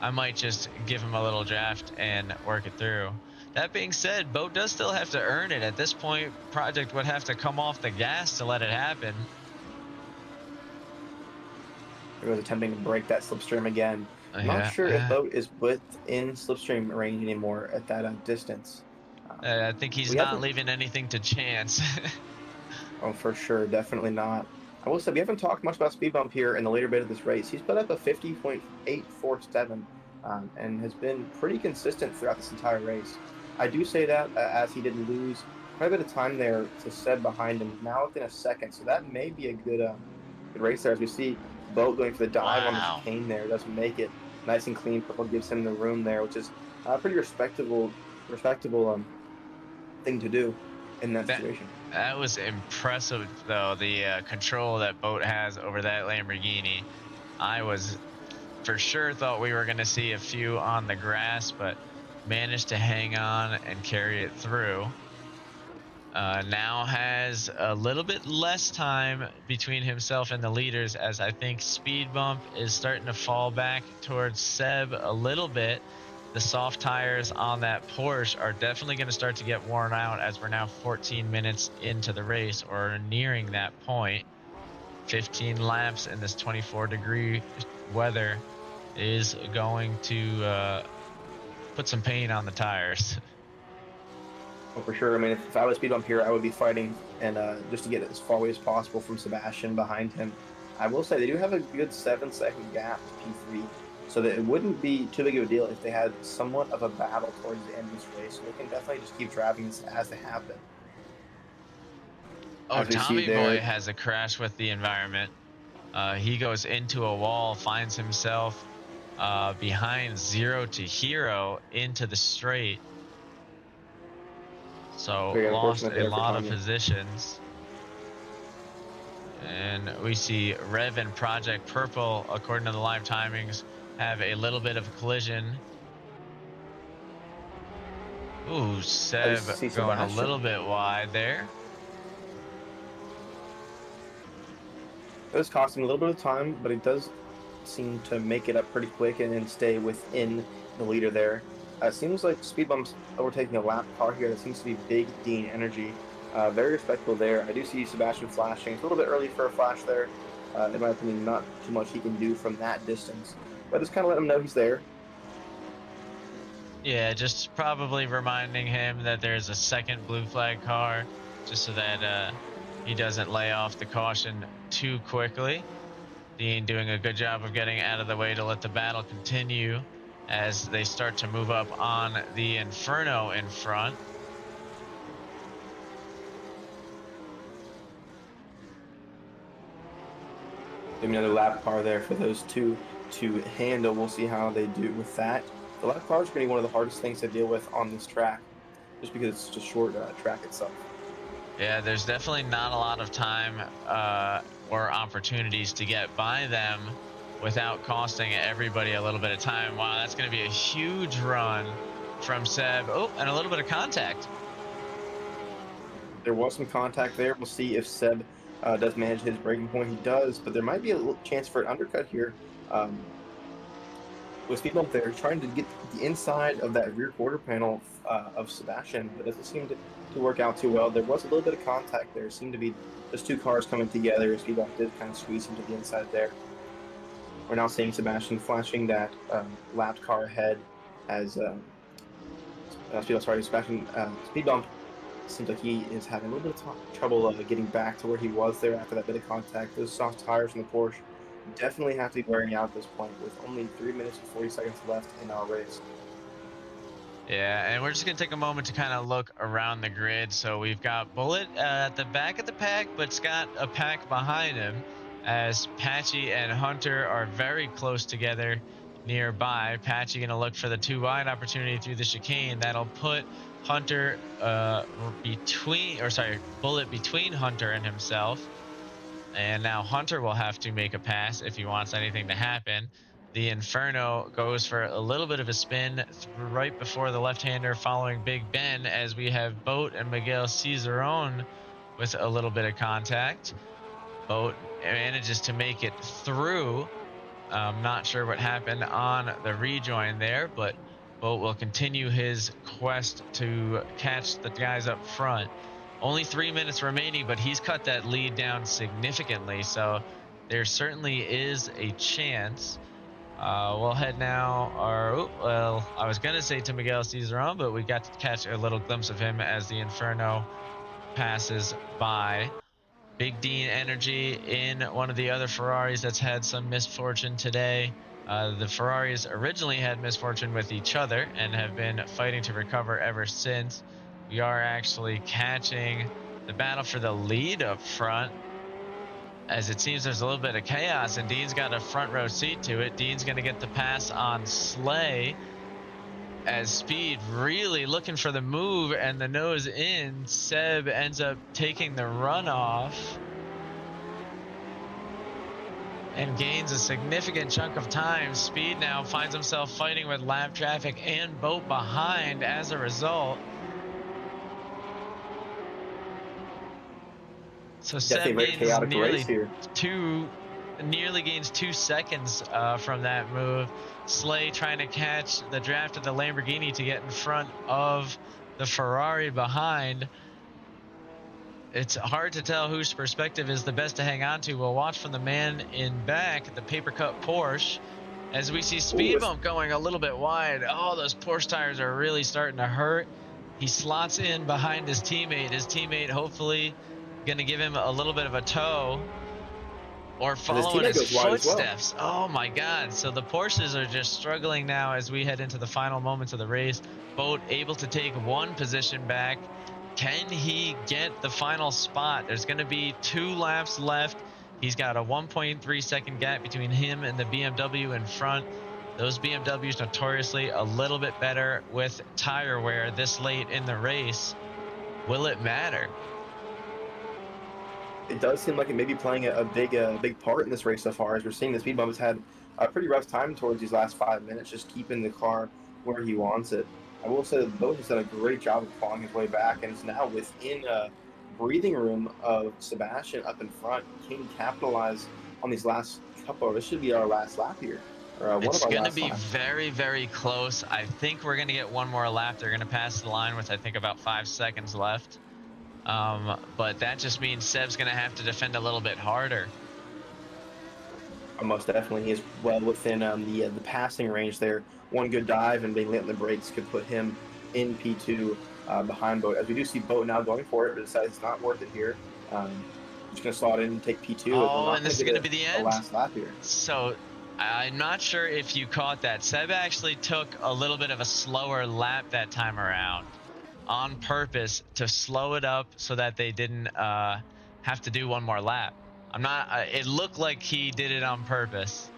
[SPEAKER 2] I might just give him a little draft and work it through. That being said, Boat does still have to earn it. At this point, Project would have to come off the gas to let it happen.
[SPEAKER 1] He was attempting to break that slipstream again. I'm not sure if Boat is within slipstream range anymore at that distance.
[SPEAKER 2] I think he's not leaving anything to chance.
[SPEAKER 1] Oh, for sure. Definitely not. I will say we haven't talked much about Speed Bump here in the later bit of this race. He's put up a 50.847 and has been pretty consistent throughout this entire race. I do say that as he did lose quite a bit of time there to Seb behind him, now within a second. So that may be a good race there. As we see Boat going for the dive on the
[SPEAKER 2] Wow.
[SPEAKER 1] chicane there, doesn't make it nice and clean. Purple gives him the room there, which is a pretty respectable thing to do in that situation.
[SPEAKER 2] That was impressive, though, the control that Boat has over that Lamborghini. I was for sure thought we were going to see a few on the grass, but managed to hang on and carry it through. Now has a little bit less time between himself and the leaders, as I think Speed Bump is starting to fall back towards Seb a little bit. The soft tires on that Porsche are definitely going to start to get worn out as we're now 14 minutes into the race, or nearing that point. 15 laps in this 24-degree weather is going to put some pain on the tires.
[SPEAKER 1] Well, for sure. I mean, if I was Speed Bump here, I would be fighting and just to get as far away as possible from Sebastian behind him. I will say they do have a good 7-second gap to P3, so that it wouldn't be too big of a deal if they had somewhat of a battle towards the end of this race. So they can definitely just keep driving this as they have been.
[SPEAKER 2] Oh, Tommy Boy has a crash with the environment. He goes into a wall, finds himself behind 0 to hero into the straight. So lost a lot of positions. And we see Rev and Project Purple, according to the live timings, have a little bit of a collision. Ooh, Seb going a little bit wide there.
[SPEAKER 1] It does cost him a little bit of time, but he does seem to make it up pretty quick and then stay within the leader there. It seems like Speed Bump's overtaking a lap car here. That seems to be Big Dean Energy. Very respectable there. I do see Sebastian flashing. It's a little bit early for a flash there. In my opinion, not too much he can do from that distance. But just kind of let him know he's there.
[SPEAKER 2] Yeah, just probably reminding him that there's a second blue flag car, just so that he doesn't lay off the caution too quickly. Dean doing a good job of getting out of the way to let the battle continue as they start to move up on the Inferno in front.
[SPEAKER 1] Another lap car there for those two to handle. We'll see how they do with that. The lap car is going to be one of the hardest things to deal with on this track, just because it's just a short track itself.
[SPEAKER 2] Yeah, there's definitely not a lot of time or opportunities to get by them without costing everybody a little bit of time. Wow, that's going to be a huge run from Seb. Oh, and a little bit of contact.
[SPEAKER 1] There was some contact there. We'll see if Seb does manage his breaking point. He does, but there might be a little chance for an undercut here. With Speed Bump there, trying to get the inside of that rear quarter panel of Sebastian, but it doesn't seem to work out too well. There was a little bit of contact there. It seemed to be just two cars coming together. Speed Bump did kind of squeeze into the inside there. We're now seeing Sebastian flashing that lapped car ahead as Speed Bump seems like he is having a little bit of trouble getting back to where he was there after that bit of contact. Those soft tires from the Porsche definitely have to be wearing out at this point with only 3 minutes and 40 seconds left in our race.
[SPEAKER 2] Yeah, and we're just going to take a moment to kind of look around the grid. So we've got Bullet at the back of the pack, but's got a pack behind him, as Patchy and Hunter are very close together nearby. Patchy going to look for the two wide opportunity through the chicane. That'll put Hunter Bullet between Hunter and himself. And now Hunter will have to make a pass if he wants anything to happen. The Inferno goes for a little bit of a spin right before the left-hander following Big Ben, as we have Boat and Miguel Cizeron with a little bit of contact. Boat manages to make it through. Not sure what happened on the rejoin there, but Boat will continue his quest to catch the guys up front. Only 3 minutes remaining, but he's cut that lead down significantly, so there certainly is a chance. We'll head now, I was going to say to Miguel Cizeron, but we got to catch a little glimpse of him as the Inferno passes by. Big Dean energy in one of the other Ferraris that's had some misfortune today. The Ferraris originally had misfortune with each other and have been fighting to recover ever since. We are actually catching the battle for the lead up front, as it seems there's a little bit of chaos, and Dean's got a front row seat to it. Dean's going to get the pass on Slay, as Speed really looking for the move and the nose in. Seb ends up taking the runoff and gains a significant chunk of time. Speed now finds himself fighting with lap traffic and Boat behind as a result. So
[SPEAKER 1] Definitely a
[SPEAKER 2] Seb
[SPEAKER 1] very
[SPEAKER 2] gains
[SPEAKER 1] chaotic race here.
[SPEAKER 2] nearly gains 2 seconds from that move. Slay trying to catch the draft of the Lamborghini to get in front of the Ferrari behind. It's hard to tell whose perspective is the best to hang on to. We'll watch from the man in back, the paper cut Porsche, as we see Speed Bump going a little bit wide. Oh, those Porsche tires are really starting to hurt. He slots in behind his teammate. His teammate hopefully going to give him a little bit of a tow or
[SPEAKER 1] And his
[SPEAKER 2] follow in
[SPEAKER 1] teammate
[SPEAKER 2] his
[SPEAKER 1] goes wide as well.
[SPEAKER 2] footsteps. Oh my God. So the Porsches are just struggling now as we head into the final moments of the race. Boat able to take one position back. Can he get the final spot? There's going to be 2 laps left. He's got a 1.3 second gap between him and the BMW in front. Those BMWs notoriously a little bit better with tire wear this late in the race. Will it matter?
[SPEAKER 1] It does seem like it may be playing a big part in this race so far, as we're seeing the Speed Bump has had a pretty rough time towards these last 5 minutes, just keeping the car where he wants it. I will say that Boat has done a great job of clawing his way back, and is now within a breathing room of Sebastian up in front. Can capitalize on these last couple. This should be our last lap here, or one
[SPEAKER 2] It's
[SPEAKER 1] of our
[SPEAKER 2] going to
[SPEAKER 1] last
[SPEAKER 2] be
[SPEAKER 1] laps.
[SPEAKER 2] very, very close. I think we're going to get one more lap. They're going to pass the line with, I think, about 5 seconds left. But that just means Seb's going to have to defend a little bit harder.
[SPEAKER 1] Most definitely, he is well within the passing range there. One good dive and being late on the brakes could put him in P2 behind Boat. As we do see Boat now going for it, but decides it's not worth it here. Just going to slot in and take P2.
[SPEAKER 2] Oh, and this is going to be the end.
[SPEAKER 1] Last lap here.
[SPEAKER 2] So I'm not sure if you caught that. Seb actually took a little bit of a slower lap that time around on purpose to slow it up so that they didn't have to do one more lap. I'm not. It looked like he did it on purpose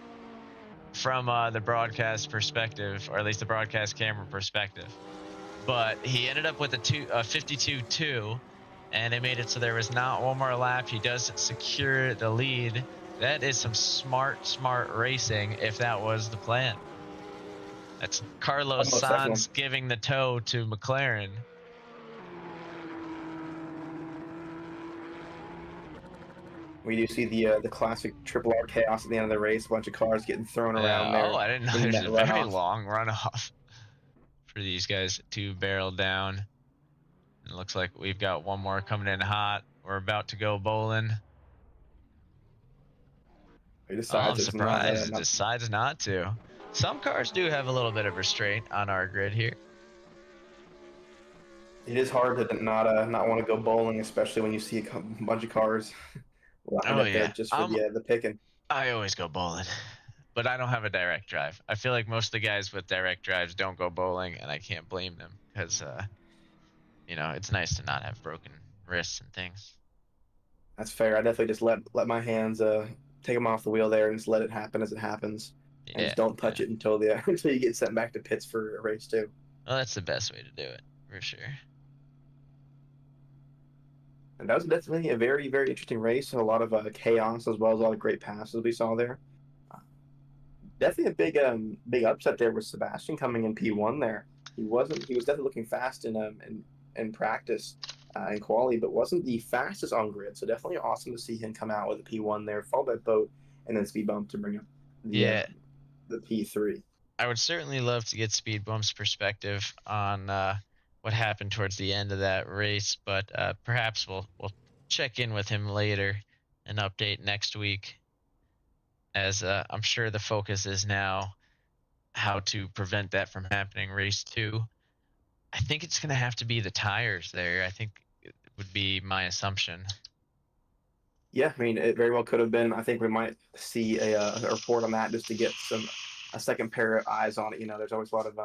[SPEAKER 2] from the broadcast perspective, or at least the broadcast camera perspective. But he ended up with a 52.2, and it made it so there was not one more lap. He does secure the lead. That is some smart racing, if that was the plan. That's Carlos Sainz giving the tow to McLaren.
[SPEAKER 1] We do see the classic Triple R chaos at the end of the race. A bunch of cars getting thrown around there.
[SPEAKER 2] Oh, I didn't know there's a very long runoff for these guys to barrel down. It looks like we've got one more coming in hot. We're about to go bowling.
[SPEAKER 1] I'm
[SPEAKER 2] surprised it decides not to. Some cars do have a little bit of restraint on our grid here.
[SPEAKER 1] It is hard to not want to go bowling, especially when you see a bunch of cars lined up there just for the picking.
[SPEAKER 2] I always go bowling, but I don't have a direct drive. I feel like most of the guys with direct drives don't go bowling, and I can't blame them because, it's nice to not have broken wrists and things.
[SPEAKER 1] That's fair. I definitely just let my hands take them off the wheel there and just let it happen as it happens. Yeah, and just don't touch it until you get sent back to pits for a race too.
[SPEAKER 2] Well, that's the best way to do it, for sure.
[SPEAKER 1] And that was definitely a very, very interesting race. A lot of chaos, as well as all the great passes we saw there. Definitely a big upset there with Sebastian coming in P1 there. He was definitely looking fast in practice in quali, but wasn't the fastest on grid. So definitely awesome to see him come out with a P1 there, followed by Boat, and then Speed Bump to bring up the P3.
[SPEAKER 2] I would certainly love to get Speed Bump's perspective on what happened towards the end of that race, but perhaps we'll check in with him later and update next week, as I'm sure the focus is now how to prevent that from happening race 2. I think it's going to have to be the tires there. I think it would be my assumption.
[SPEAKER 1] Yeah, I mean, it very well could have been. I think we might see a report on that just to get a second pair of eyes on it. There's always a lot of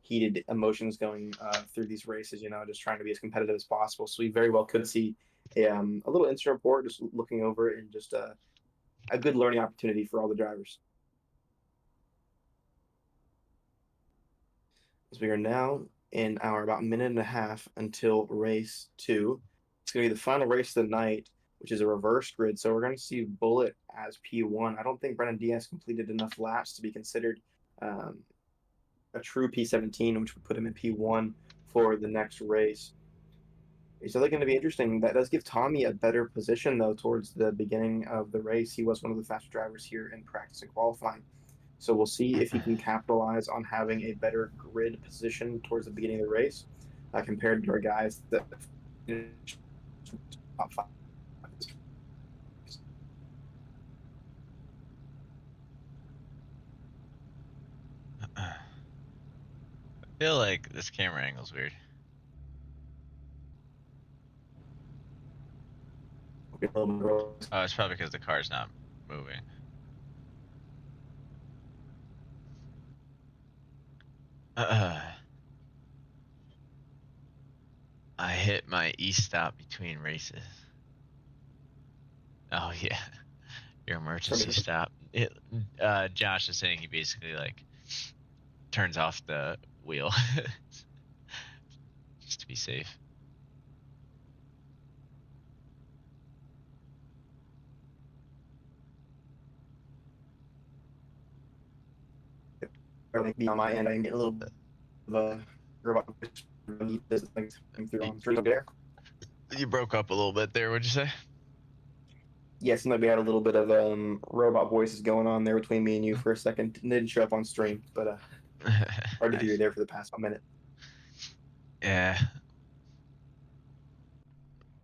[SPEAKER 1] heated emotions going through these races. Just trying to be as competitive as possible. So we very well could see a little instant report, just looking over it, and just a good learning opportunity for all the drivers. As we are now in our about minute and a half until race 2. It's going to be the final race of the night, which is a reverse grid. So we're going to see Bullet as P1. I don't think Brennan Diaz completed enough laps to be considered um, a true P17, which would put him in P1 for the next race. It's really going to be interesting. That does give Tommy a better position, though, towards the beginning of the race. He was one of the faster drivers here in practice and qualifying. So we'll see if he can capitalize on having a better grid position towards the beginning of the race compared to our guys that finished top 5.
[SPEAKER 2] I feel like this camera angle's weird. Oh, it's probably because the car's not moving. I hit my E-stop between races. Oh yeah, your emergency stop. Josh is saying he basically like turns off the wheel just to be safe.
[SPEAKER 1] Be on my end, I can get a little bit of a robot through on there.
[SPEAKER 2] You broke up a little bit there. What'd you say?
[SPEAKER 1] Yeah, it seemed like we had a little bit of robot voices going on there between me and you for a second. It didn't show up on stream, but hard to hear you there for the past minute.
[SPEAKER 2] Yeah.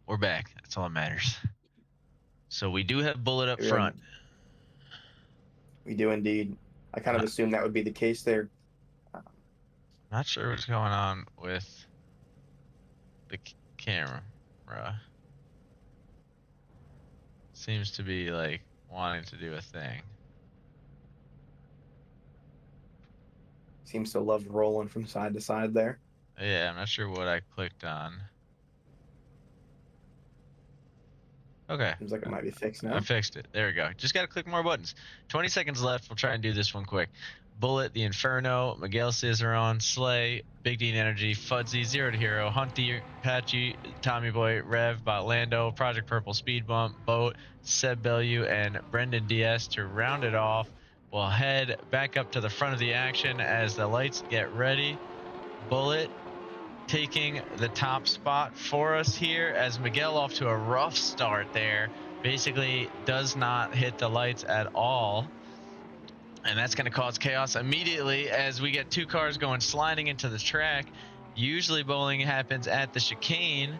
[SPEAKER 2] We're back. That's all that matters. So we do have Bullet up front.
[SPEAKER 1] We do indeed. I kind of assumed that would be the case there.
[SPEAKER 2] Not sure what's going on with the camera. Seems to be like wanting to do a thing.
[SPEAKER 1] Seems to love rolling from side to side there.
[SPEAKER 2] Yeah, I'm not sure what I clicked on. Okay.
[SPEAKER 1] Seems like it might be fixed now.
[SPEAKER 2] I fixed it. There we go. Just got to click more buttons. 20 seconds left. We'll try and do this one quick. Bullet, the Inferno, Miguel Cizeron, Slay, Big Dean Energy, Fudzy, Zero to Hero, Hunty, Patchy, Tommy Boy, Rev, Botlando, Project Purple, Speed Bump, Boat, Seb Bellew, and Brendan Diaz to round it off. We'll head back up to the front of the action as the lights get ready. Bullet taking the top spot for us here as Miguel off to a rough start there. Basically does not hit the lights at all. And that's going to cause chaos immediately as we get two cars going sliding into the track. Usually bowling happens at the chicane,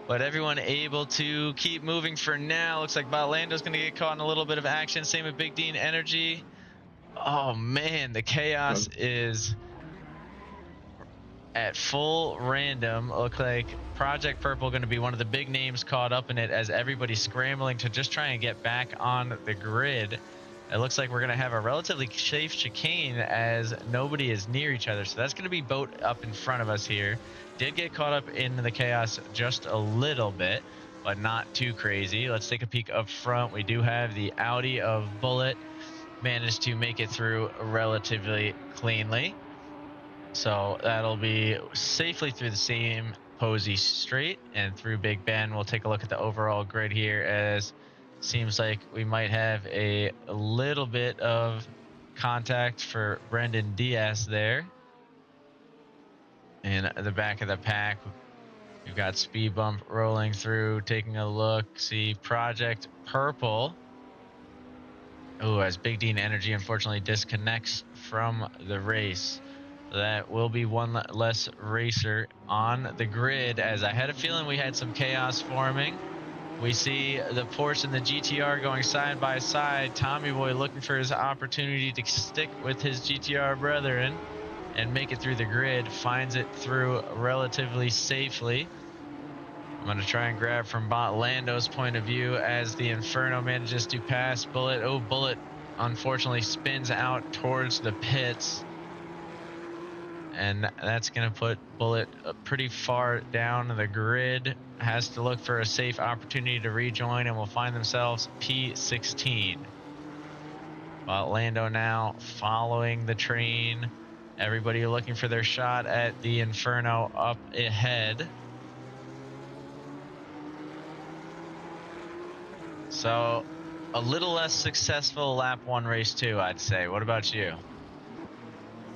[SPEAKER 2] but everyone able to keep moving for now. Looks like Botlando's going to get caught in a little bit of action. Same with Big Dean Energy. Oh man, the chaos is at full random. Look like Project Purple going to be one of the big names caught up in it as everybody's scrambling to just try and get back on the grid. It looks like we're going to have a relatively safe chicane as nobody is near each other. So that's going to be Boat up in front of us here. Did get caught up in the chaos just a little bit, but not too crazy. Let's take a peek up front. We do have the Audi of Bullet. Managed to make it through relatively cleanly. So that'll be safely through the same Posey straight and through Big Ben. We'll take a look at the overall grid here as seems like we might have a little bit of contact for Brendan Diaz there. In the back of the pack, we've got Speed Bump rolling through, taking a look. See Project Purple. Oh, as Big Dean Energy unfortunately disconnects from the race. That will be one less racer on the grid, as I had a feeling we had some chaos forming. We see the Porsche and the GTR going side by side. Tommy Boy looking for his opportunity to stick with his GTR brethren and make it through the grid. Finds it through relatively safely. I'm going to try and grab from Bot Lando's point of view as the Inferno manages to pass Bullet. Oh, Bullet unfortunately spins out towards the pits. And that's going to put Bullet pretty far down the grid. Has to look for a safe opportunity to rejoin and will find themselves P16. Bot Lando now following the train. Everybody looking for their shot at the Inferno up ahead. So a little less successful lap 1 race 2, I'd say. What about you?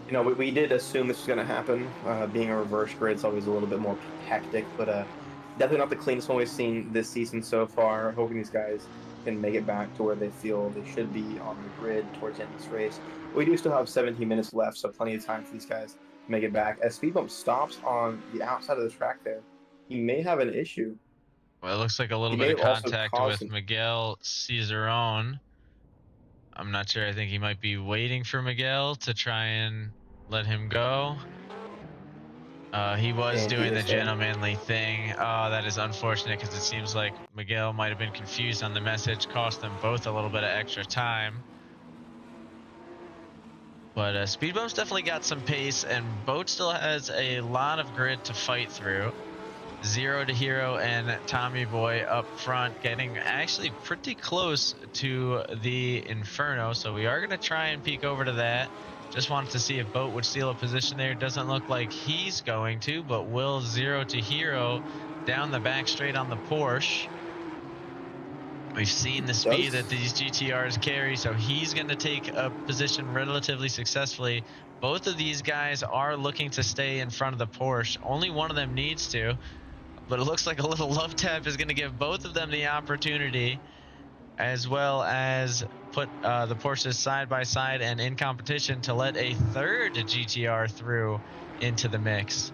[SPEAKER 1] You know, we did assume this was going to happen. Being a reverse grid, it's always a little bit more hectic, but definitely not the cleanest one we've seen this season so far. Hoping these guys can make it back to where they feel they should be on the grid towards the end of this race. We do still have 17 minutes left, so plenty of time for these guys to make it back. As Speed Bump stops on the outside of the track there, he may have an issue.
[SPEAKER 2] Well, it looks like a little
[SPEAKER 1] He
[SPEAKER 2] bit
[SPEAKER 1] may
[SPEAKER 2] of
[SPEAKER 1] have also
[SPEAKER 2] contact
[SPEAKER 1] caused
[SPEAKER 2] with
[SPEAKER 1] some.
[SPEAKER 2] Miguel Cicerone. I'm not sure. I think he might be waiting for Miguel to try and let him go. He was
[SPEAKER 1] And he
[SPEAKER 2] doing the
[SPEAKER 1] is there.
[SPEAKER 2] gentlemanly thing. Oh, that is unfortunate because it seems like Miguel might have been confused on the message, cost them both a little bit of extra time. But Speed Bump's definitely got some pace, and Boat still has a lot of grid to fight through. Zero to Hero and Tommy Boy up front, getting actually pretty close to the Inferno. So we are going to try and peek over to that. Just wanted to see if Boat would steal a position there. Doesn't look like he's going to, but will Zero to Hero down the back straight on the Porsche. We've seen the speed that these GTRs carry, so he's going to take a position relatively successfully. Both of these guys are looking to stay in front of the Porsche. Only one of them needs to, but it looks like a little love tap is going to give both of them the opportunity, as well as put the Porsches side by side and in competition to let a third GTR through into the mix.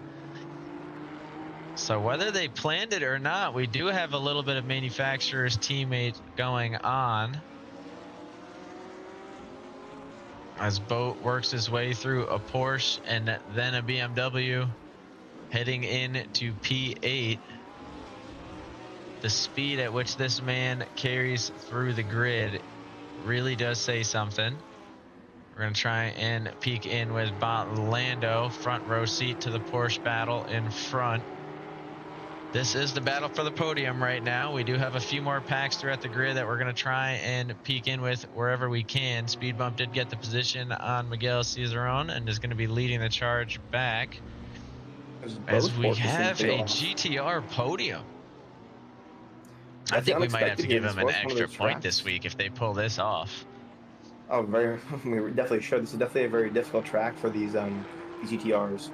[SPEAKER 2] So whether they planned it or not, we do have a little bit of manufacturer's teammate going on. As Boat works his way through a Porsche and then a BMW, heading into P8. The speed at which this man carries through the grid really does say something. We're going to try and peek in with Bot Lando, front row seat to the Porsche battle in front. This is the battle for the podium right now. We do have a few more packs throughout the grid that we're going to try and peek in with wherever we can. Speed Bump did get the position on Miguel Cicerone and is going to be leading the charge back as we have a GTR podium. I think we might have to give them an extra point this week if they pull this off.
[SPEAKER 1] Oh, we definitely should. This is definitely a very difficult track for these GTRs.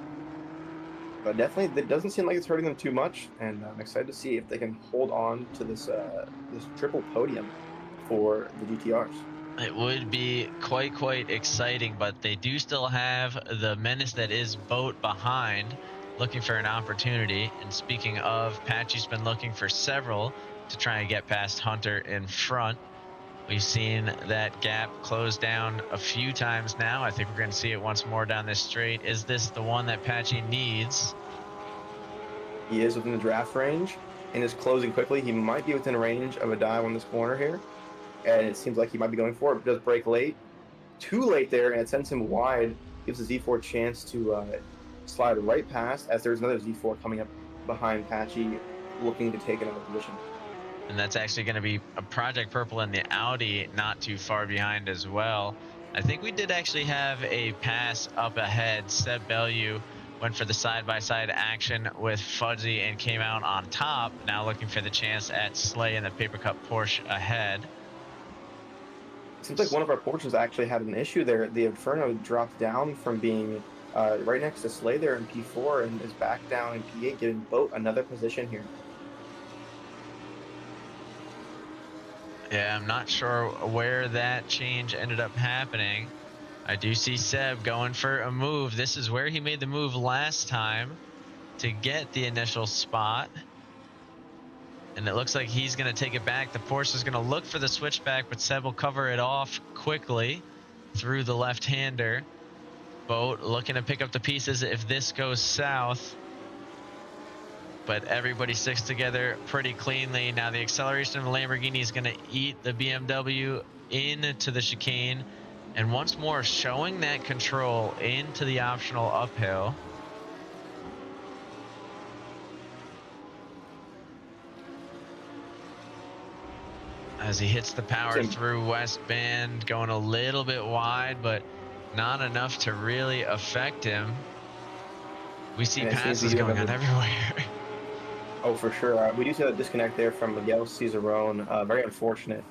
[SPEAKER 1] But definitely, it doesn't seem like it's hurting them too much, and I'm excited to see if they can hold on to this this triple podium for the GTRs.
[SPEAKER 2] It would be quite exciting, but they do still have the menace that is Boat behind, looking for an opportunity. And speaking of, Patchy's been looking for several to try and get past Hunter in front. We've seen that gap close down a few times now. I think we're going to see it once more down this straight. Is this the one that Patchy needs?
[SPEAKER 1] He is within the draft range and is closing quickly. He might be within range of a dive on this corner here. And it seems like he might be going for it, but does break late. Too late there, and it sends him wide. Gives the Z4 a chance to slide right past, as there's another Z4 coming up behind Patchy, looking to take another position.
[SPEAKER 2] And that's actually going to be a Project Purple in the Audi not too far behind as well. I think we did actually have a pass up ahead. Seb Bellew went for the side-by-side action with Fuzzy and came out on top. Now looking for the chance at Slay in the Paper Cup Porsche ahead.
[SPEAKER 1] It seems like one of our Porsches actually had an issue there. The Inferno dropped down from being right next to Slay there in P4 and is back down in P8, giving Boat another position here.
[SPEAKER 2] Yeah, I'm not sure where that change ended up happening. I do see Seb going for a move. This is where he made the move last time to get the initial spot. And it looks like he's going to take it back. The Porsche is going to look for the switchback, but Seb will cover it off quickly through the left-hander. Boat looking to pick up the pieces if this goes south. but everybody sticks together pretty cleanly. Now the acceleration of the Lamborghini is going to eat the BMW into the chicane, and once more showing that control into the optional uphill. As he hits the power through West Bend, going a little bit wide, but not enough to really affect him. We see passes going on everywhere.
[SPEAKER 1] Oh, for sure. We do see a disconnect there from Miguel Cicerone. Very unfortunate.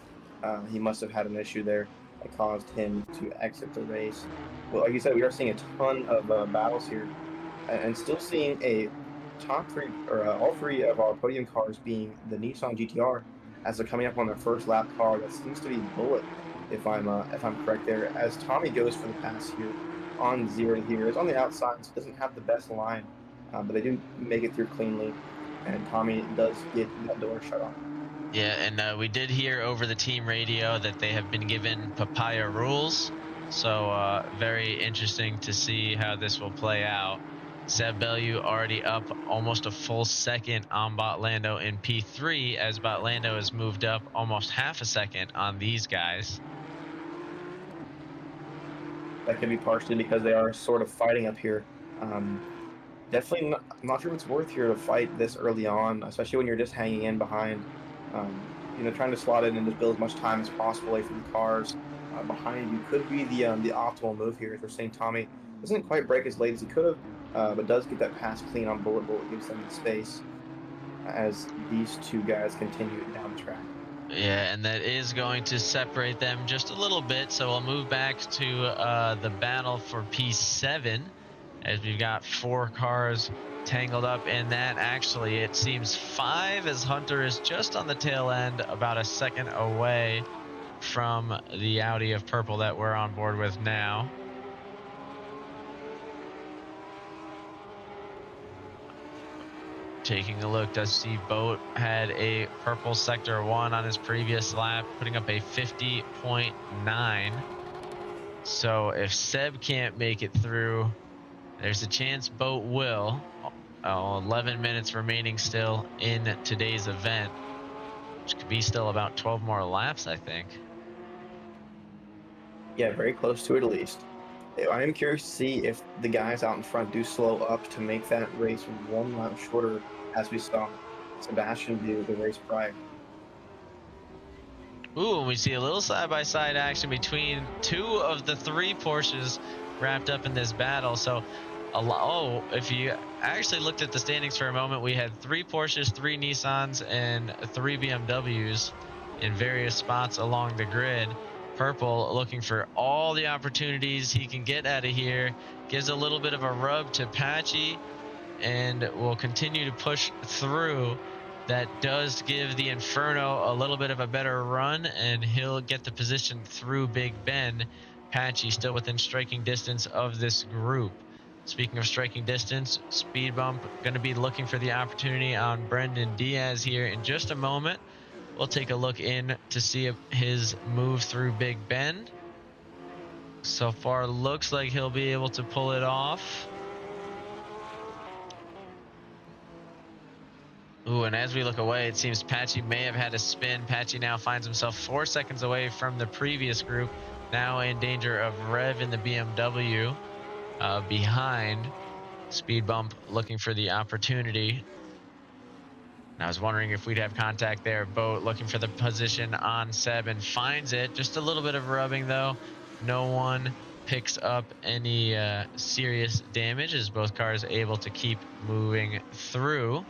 [SPEAKER 1] He must have had an issue there that caused him to exit the race. Well, like you said, we are seeing a ton of battles here, and still seeing a top three, or all three of our podium cars being the Nissan GTR, as they're coming up on their first lap car. That seems to be Bullet, if I'm correct there. As Tommy goes for the pass here on zero here, it's on the outside, so doesn't have the best line, but they do make it through cleanly, and Tommy does get that door shut off.
[SPEAKER 2] Yeah, and we did hear over the team radio that they have been given papaya rules, so very interesting to see how this will play out. Seb Bellew already up almost a full second on Botlando in P3, as Botlando has moved up almost half a second on these guys.
[SPEAKER 1] That could be partially because they are sort of fighting up here. Definitely not sure if it's worth here to fight this early on, especially when you're just hanging in behind. Trying to slot in and just build as much time as possible away from the cars behind you could be the optimal move here. If they're saying Tommy doesn't quite break as late as he could have, but does get that pass clean on Bullet. Bullet gives them the space as these two guys continue down the track.
[SPEAKER 2] Yeah, and that is going to separate them just a little bit. So we'll move back to the battle for P7, as we've got 4 cars tangled up in that. Actually, it seems 5, as Hunter is just on the tail end, about a second away from the Audi of purple that we're on board with now. Taking a look, does see Boat had a purple sector 1 on his previous lap, putting up a 50.9. So if Seb can't make it through, there's a chance Boat will. 11 minutes remaining still in today's event, which could be still about 12 more laps, I think.
[SPEAKER 1] Yeah, very close to it at least. I am curious to see if the guys out in front do slow up to make that race 1 lap shorter, as we saw Sebastian do the race prior.
[SPEAKER 2] Ooh, and we see a little side-by-side action between 2 of the 3 Porsches wrapped up in this battle. So, if you actually looked at the standings for a moment, we had 3 Porsches, 3 Nissans, and 3 BMWs in various spots along the grid. Purple looking for all the opportunities he can get out of here. Gives a little bit of a rub to Patchy, and will continue to push through. That does give the Inferno a little bit of a better run, and he'll get the position through Big Ben. Patchy still within striking distance of this group. Speaking of striking distance, Speed Bump going to be looking for the opportunity on Brendan Diaz here in just a moment. We'll take a look in to see his move through Big Ben. So far, looks like he'll be able to pull it off. Ooh, and as we look away, it seems Patchy may have had a spin. Patchy now finds himself 4 seconds away from the previous group, now in danger of Rev in the BMW behind. Speed Bump looking for the opportunity. And I was wondering if we'd have contact there. Boat looking for the position on Seb and finds it. Just a little bit of rubbing, though. No one picks up any serious damage, as both cars are able to keep moving through.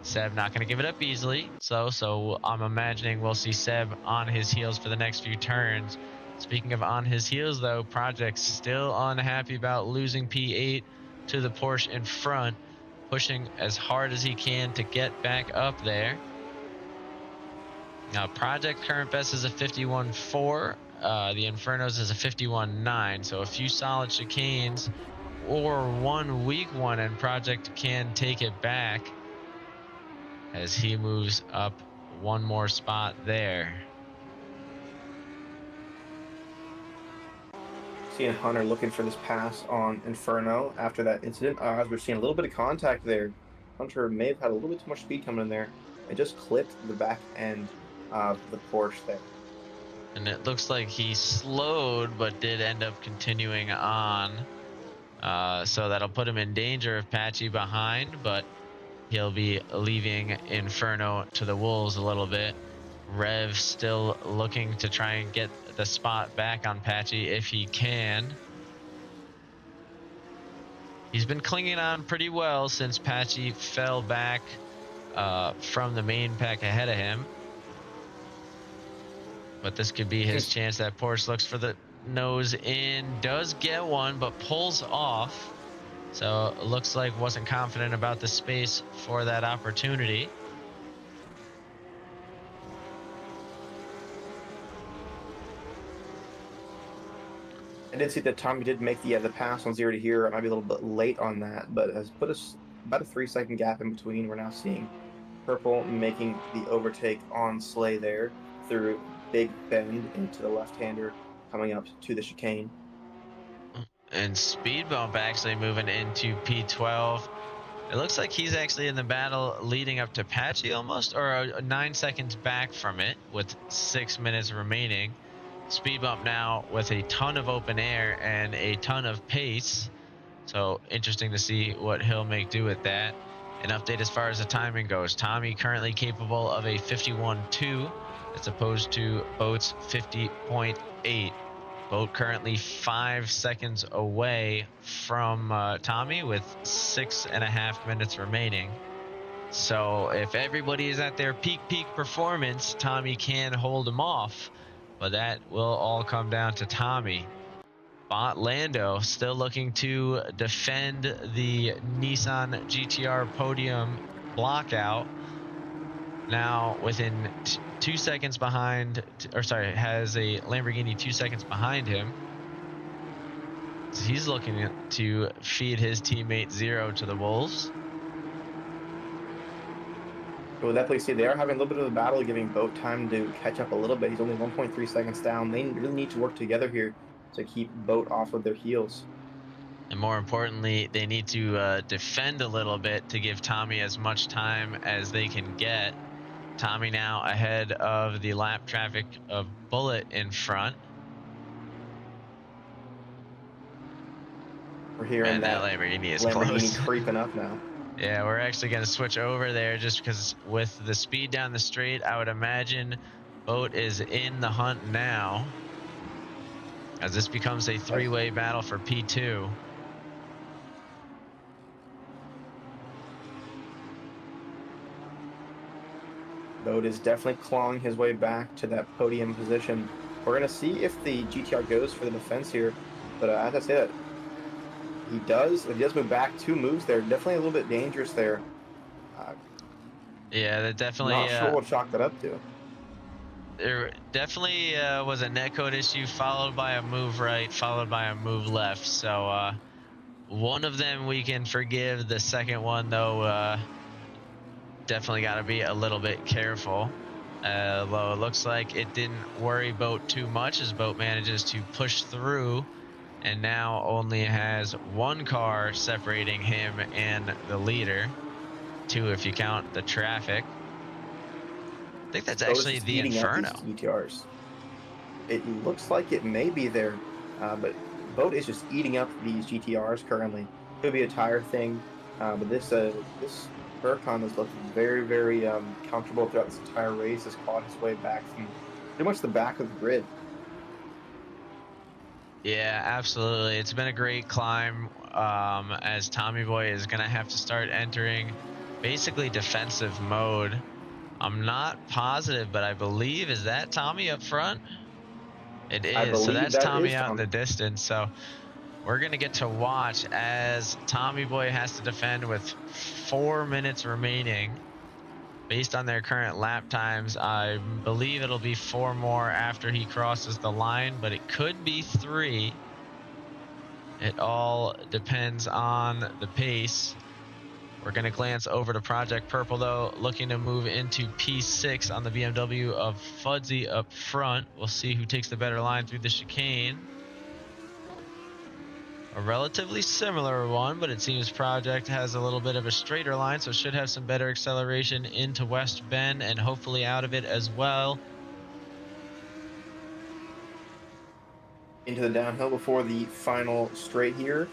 [SPEAKER 2] Seb not going to give it up easily, so I'm imagining we'll see Seb on his heels for the next few turns. Speaking of on his heels, though, Project's still unhappy about losing P8 to the Porsche in front, pushing as hard as he can to get back up there. Now, Project current best is a 51.4. The Inferno's is a 51.9, so a few solid chicanes or 1 weak one, and Project can take it back as he moves up 1 more spot there.
[SPEAKER 1] Seeing Hunter looking for this pass on Inferno after that incident, as we're seeing a little bit of contact there Hunter may have had a little bit too much speed coming in there and just clipped the back end of the Porsche there.
[SPEAKER 2] And it looks like he slowed, but did end up continuing on. So that'll put him in danger of Patchy behind, but he'll be leaving Inferno to the wolves a little bit. Rev still looking to try and get the spot back on Patchy if he can. He's been clinging on pretty well since Patchy fell back from the main pack ahead of him. But this could be his chance. That Porsche looks for the nose in, does get one, but pulls off. So it looks like wasn't confident about the space for that opportunity.
[SPEAKER 1] I did see that Tommy did make the pass on 0 to hero. I might be a little bit late on that, but has put us about a 3-second gap in between. We're now seeing Purple making the overtake on Slay there through Big Bend into the left-hander coming up to the chicane.
[SPEAKER 2] And Speed Bump actually moving into P12. It looks like he's actually in the battle leading up to Patchy almost, or 9 seconds back from it with 6 minutes remaining. Speed Bump now with a ton of open air and a ton of pace. So interesting to see what he'll make do with that. An update as far as the timing goes. Tommy currently capable of a 51.2 as opposed to Boat's 50.8. Boat currently 5 seconds away from Tommy with 6.5 minutes remaining. So if everybody is at their peak performance, Tommy can hold him off. But that will all come down to Tommy. Bot Lando still looking to defend the Nissan GTR podium blockout. Now within 2 seconds behind, or sorry, has a Lamborghini 2 seconds behind him. So he's looking to feed his teammate Zero to the wolves.
[SPEAKER 1] We'll definitely see they are having a little bit of a battle, giving Boat time to catch up a little bit. He's only 1.3 seconds down. They really need to work together here to keep Boat off of their heels.
[SPEAKER 2] And more importantly, they need to defend a little bit to give Tommy as much time as they can get. Tommy now ahead of the lap traffic of Bullet in front.
[SPEAKER 1] We're hearing
[SPEAKER 2] that Lamborghini is
[SPEAKER 1] Lamborghini
[SPEAKER 2] close.
[SPEAKER 1] creeping up now.
[SPEAKER 2] Yeah, we're actually going to switch over there just because with the speed down the straight, I would imagine Boat is in the hunt now as this becomes a three-way battle for P2.
[SPEAKER 1] Boat is definitely clawing his way back to that podium position. We're going to see if the GTR goes for the defense here, but I have to say that he does move back 2 moves there. Definitely a little bit dangerous there.
[SPEAKER 2] Yeah, that definitely.
[SPEAKER 1] Not sure what chalk that up to.
[SPEAKER 2] There definitely was a netcode issue followed by a move right, followed by a move left. So one of them we can forgive. The second one, though, definitely got to be a little bit careful. Although it looks like it didn't worry Boat too much as Boat manages to push through and now only has 1 car separating him and the leader. 2 if you count the traffic. I think that's actually the Inferno.
[SPEAKER 1] GTRs. It looks like it may be there, but Boat is just eating up these GTRs currently. Could be a tire thing, but this Burcon has looked very, very comfortable throughout this entire race. Has clawed his way back from pretty much the back of the grid.
[SPEAKER 2] Yeah, absolutely. It's been a great climb as Tommy Boy is going to have to start entering basically defensive mode. I'm not positive, but I believe, is that Tommy up front? It is. So that's Tommy out in the distance. So we're going to get to watch as Tommy Boy has to defend with 4 minutes remaining. Based on their current lap times, I believe it'll be 4 more after he crosses the line, but it could be 3. It all depends on the pace. We're going to glance over to Project Purple, though, looking to move into P6 on the BMW of Fudzy up front. We'll see who takes the better line through the chicane. a relatively similar one, but it seems Project has a little bit of a straighter line, so should have some better acceleration into West Bend and hopefully out of it as well.
[SPEAKER 1] Into the downhill before the final straight here.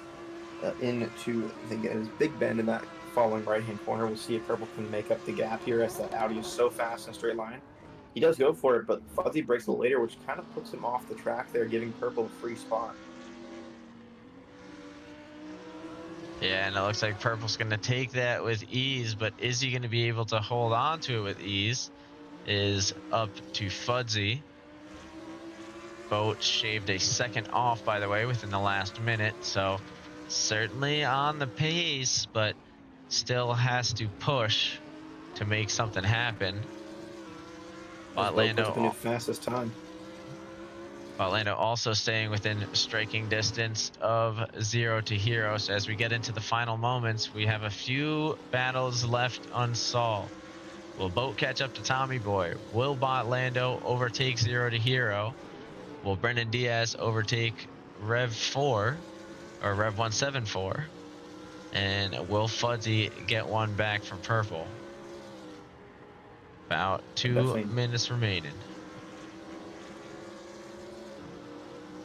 [SPEAKER 1] Into, I think it is Big Bend in that following right-hand corner. We'll see if Purple can make up the gap here as that Audi is so fast in a straight line. He does go for it, but Fuzzy breaks a little later, which kind of puts him off the track there, giving Purple a free spot.
[SPEAKER 2] Yeah, and it looks like Purple's going to take that with ease, but is he going to be able to hold on to it with ease is up to Fuzzy. Boat shaved a second off, by the way, within the last minute, so certainly on the pace, but still has to push to make something happen.
[SPEAKER 1] Boat puts up a new fastest time.
[SPEAKER 2] Orlando also staying within striking distance of 0 to hero. So as we get into the final moments, we have a few battles left unsolved. Will Boat catch up to Tommy Boy? Will Lando overtake 0 to hero? Will Brendan Diaz overtake Rev 4 or Rev 174? And will Fuzzy get one back from Purple? About 2 minutes remaining.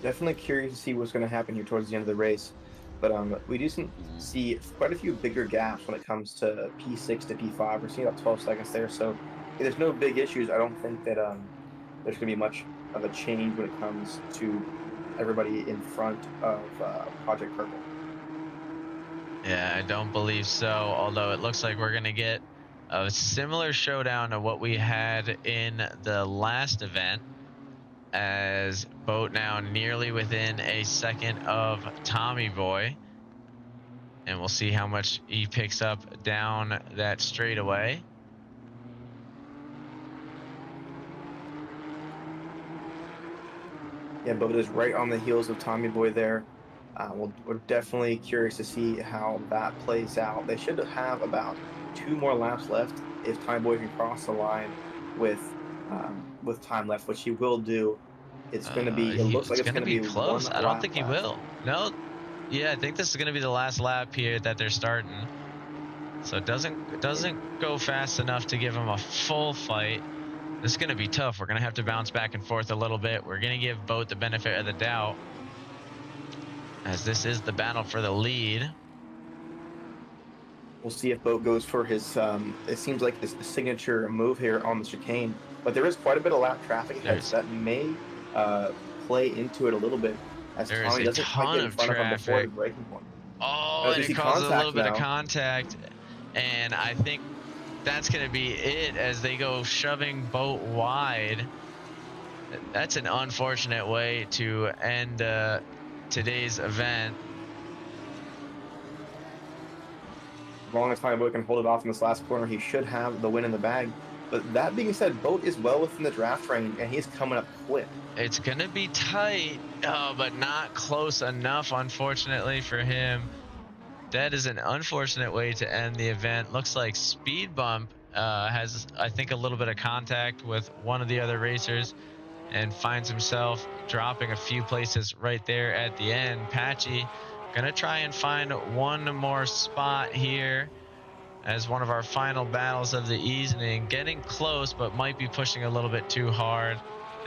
[SPEAKER 1] Definitely curious to see what's going to happen here towards the end of the race. But we do see quite a few bigger gaps when it comes to P6 to P5. We're seeing about 12 seconds there. So there's no big issues. I don't think that there's going to be much of a change when it comes to everybody in front of Project Purple.
[SPEAKER 2] Yeah, I don't believe so. Although it looks like we're going to get a similar showdown to what we had in the last event, as Boat now nearly within a second of Tommy Boy. And we'll see how much he picks up down that straightaway.
[SPEAKER 1] Yeah, Boat is right on the heels of Tommy Boy there. We're definitely curious to see how that plays out. They should have about 2 more laps left if Tommy Boy can cross the line with time left, which he will do. It's going to be. It looks like it's going to be
[SPEAKER 2] close. I don't think he
[SPEAKER 1] left.
[SPEAKER 2] will. No. Yeah, I think this is going to be the last lap here that they're starting. So it doesn't go fast enough to give him a full fight. This is going to be tough. We're going to have to bounce back and forth a little bit. We're going to give Boat the benefit of the doubt, as this is the battle for the lead.
[SPEAKER 1] We'll see if Boat goes for his, it seems like his signature move here on the chicane. But there is quite a bit of lap traffic ahead, so that may play into it a little bit, as Tommy doesn't quite get in front of him before the braking point.
[SPEAKER 2] Oh, and it causes a little bit of contact. And I think that's going to be it as they go shoving Boat wide. That's an unfortunate way to end today's event.
[SPEAKER 1] As long as Tommy Boy can hold it off in this last corner, he should have the win in the bag. But that being said, Boat is well within the draft range, and he's coming up quick.
[SPEAKER 2] It's going to be tight, but not close enough, unfortunately, for him. That is an unfortunate way to end the event. Looks like Speed Bump has, I think, a little bit of contact with one of the other racers and finds himself dropping a few places right there at the end. Patchy gonna try and find one more spot here as one of our final battles of the evening. Getting close, but might be pushing a little bit too hard,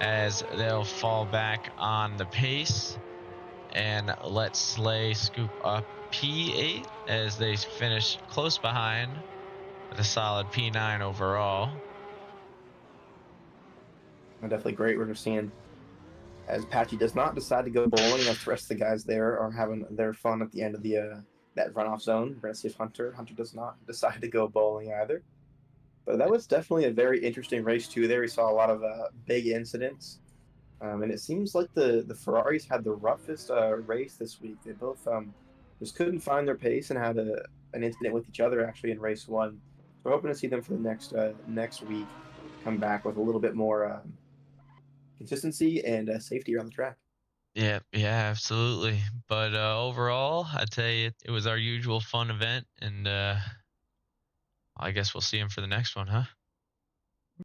[SPEAKER 2] as they'll fall back on the pace and let Slay scoop up P8 as they finish close behind with a solid P9 overall.
[SPEAKER 1] Definitely great what we're seeing, as Patchy does not decide to go bowling, as the rest of the guys there are having their fun at the end of the that runoff zone. We're going to see if Hunter does not decide to go bowling either. But that was definitely a very interesting race too. There we saw a lot of big incidents. And it seems like the Ferraris had the roughest race this week. They both just couldn't find their pace and had an incident with each other actually in race 1. So we're hoping to see them for the next week come back with a little bit more consistency and safety around the track.
[SPEAKER 2] Yeah, absolutely. But overall, I'd say it was our usual fun event, and I guess we'll see him for the next one, huh?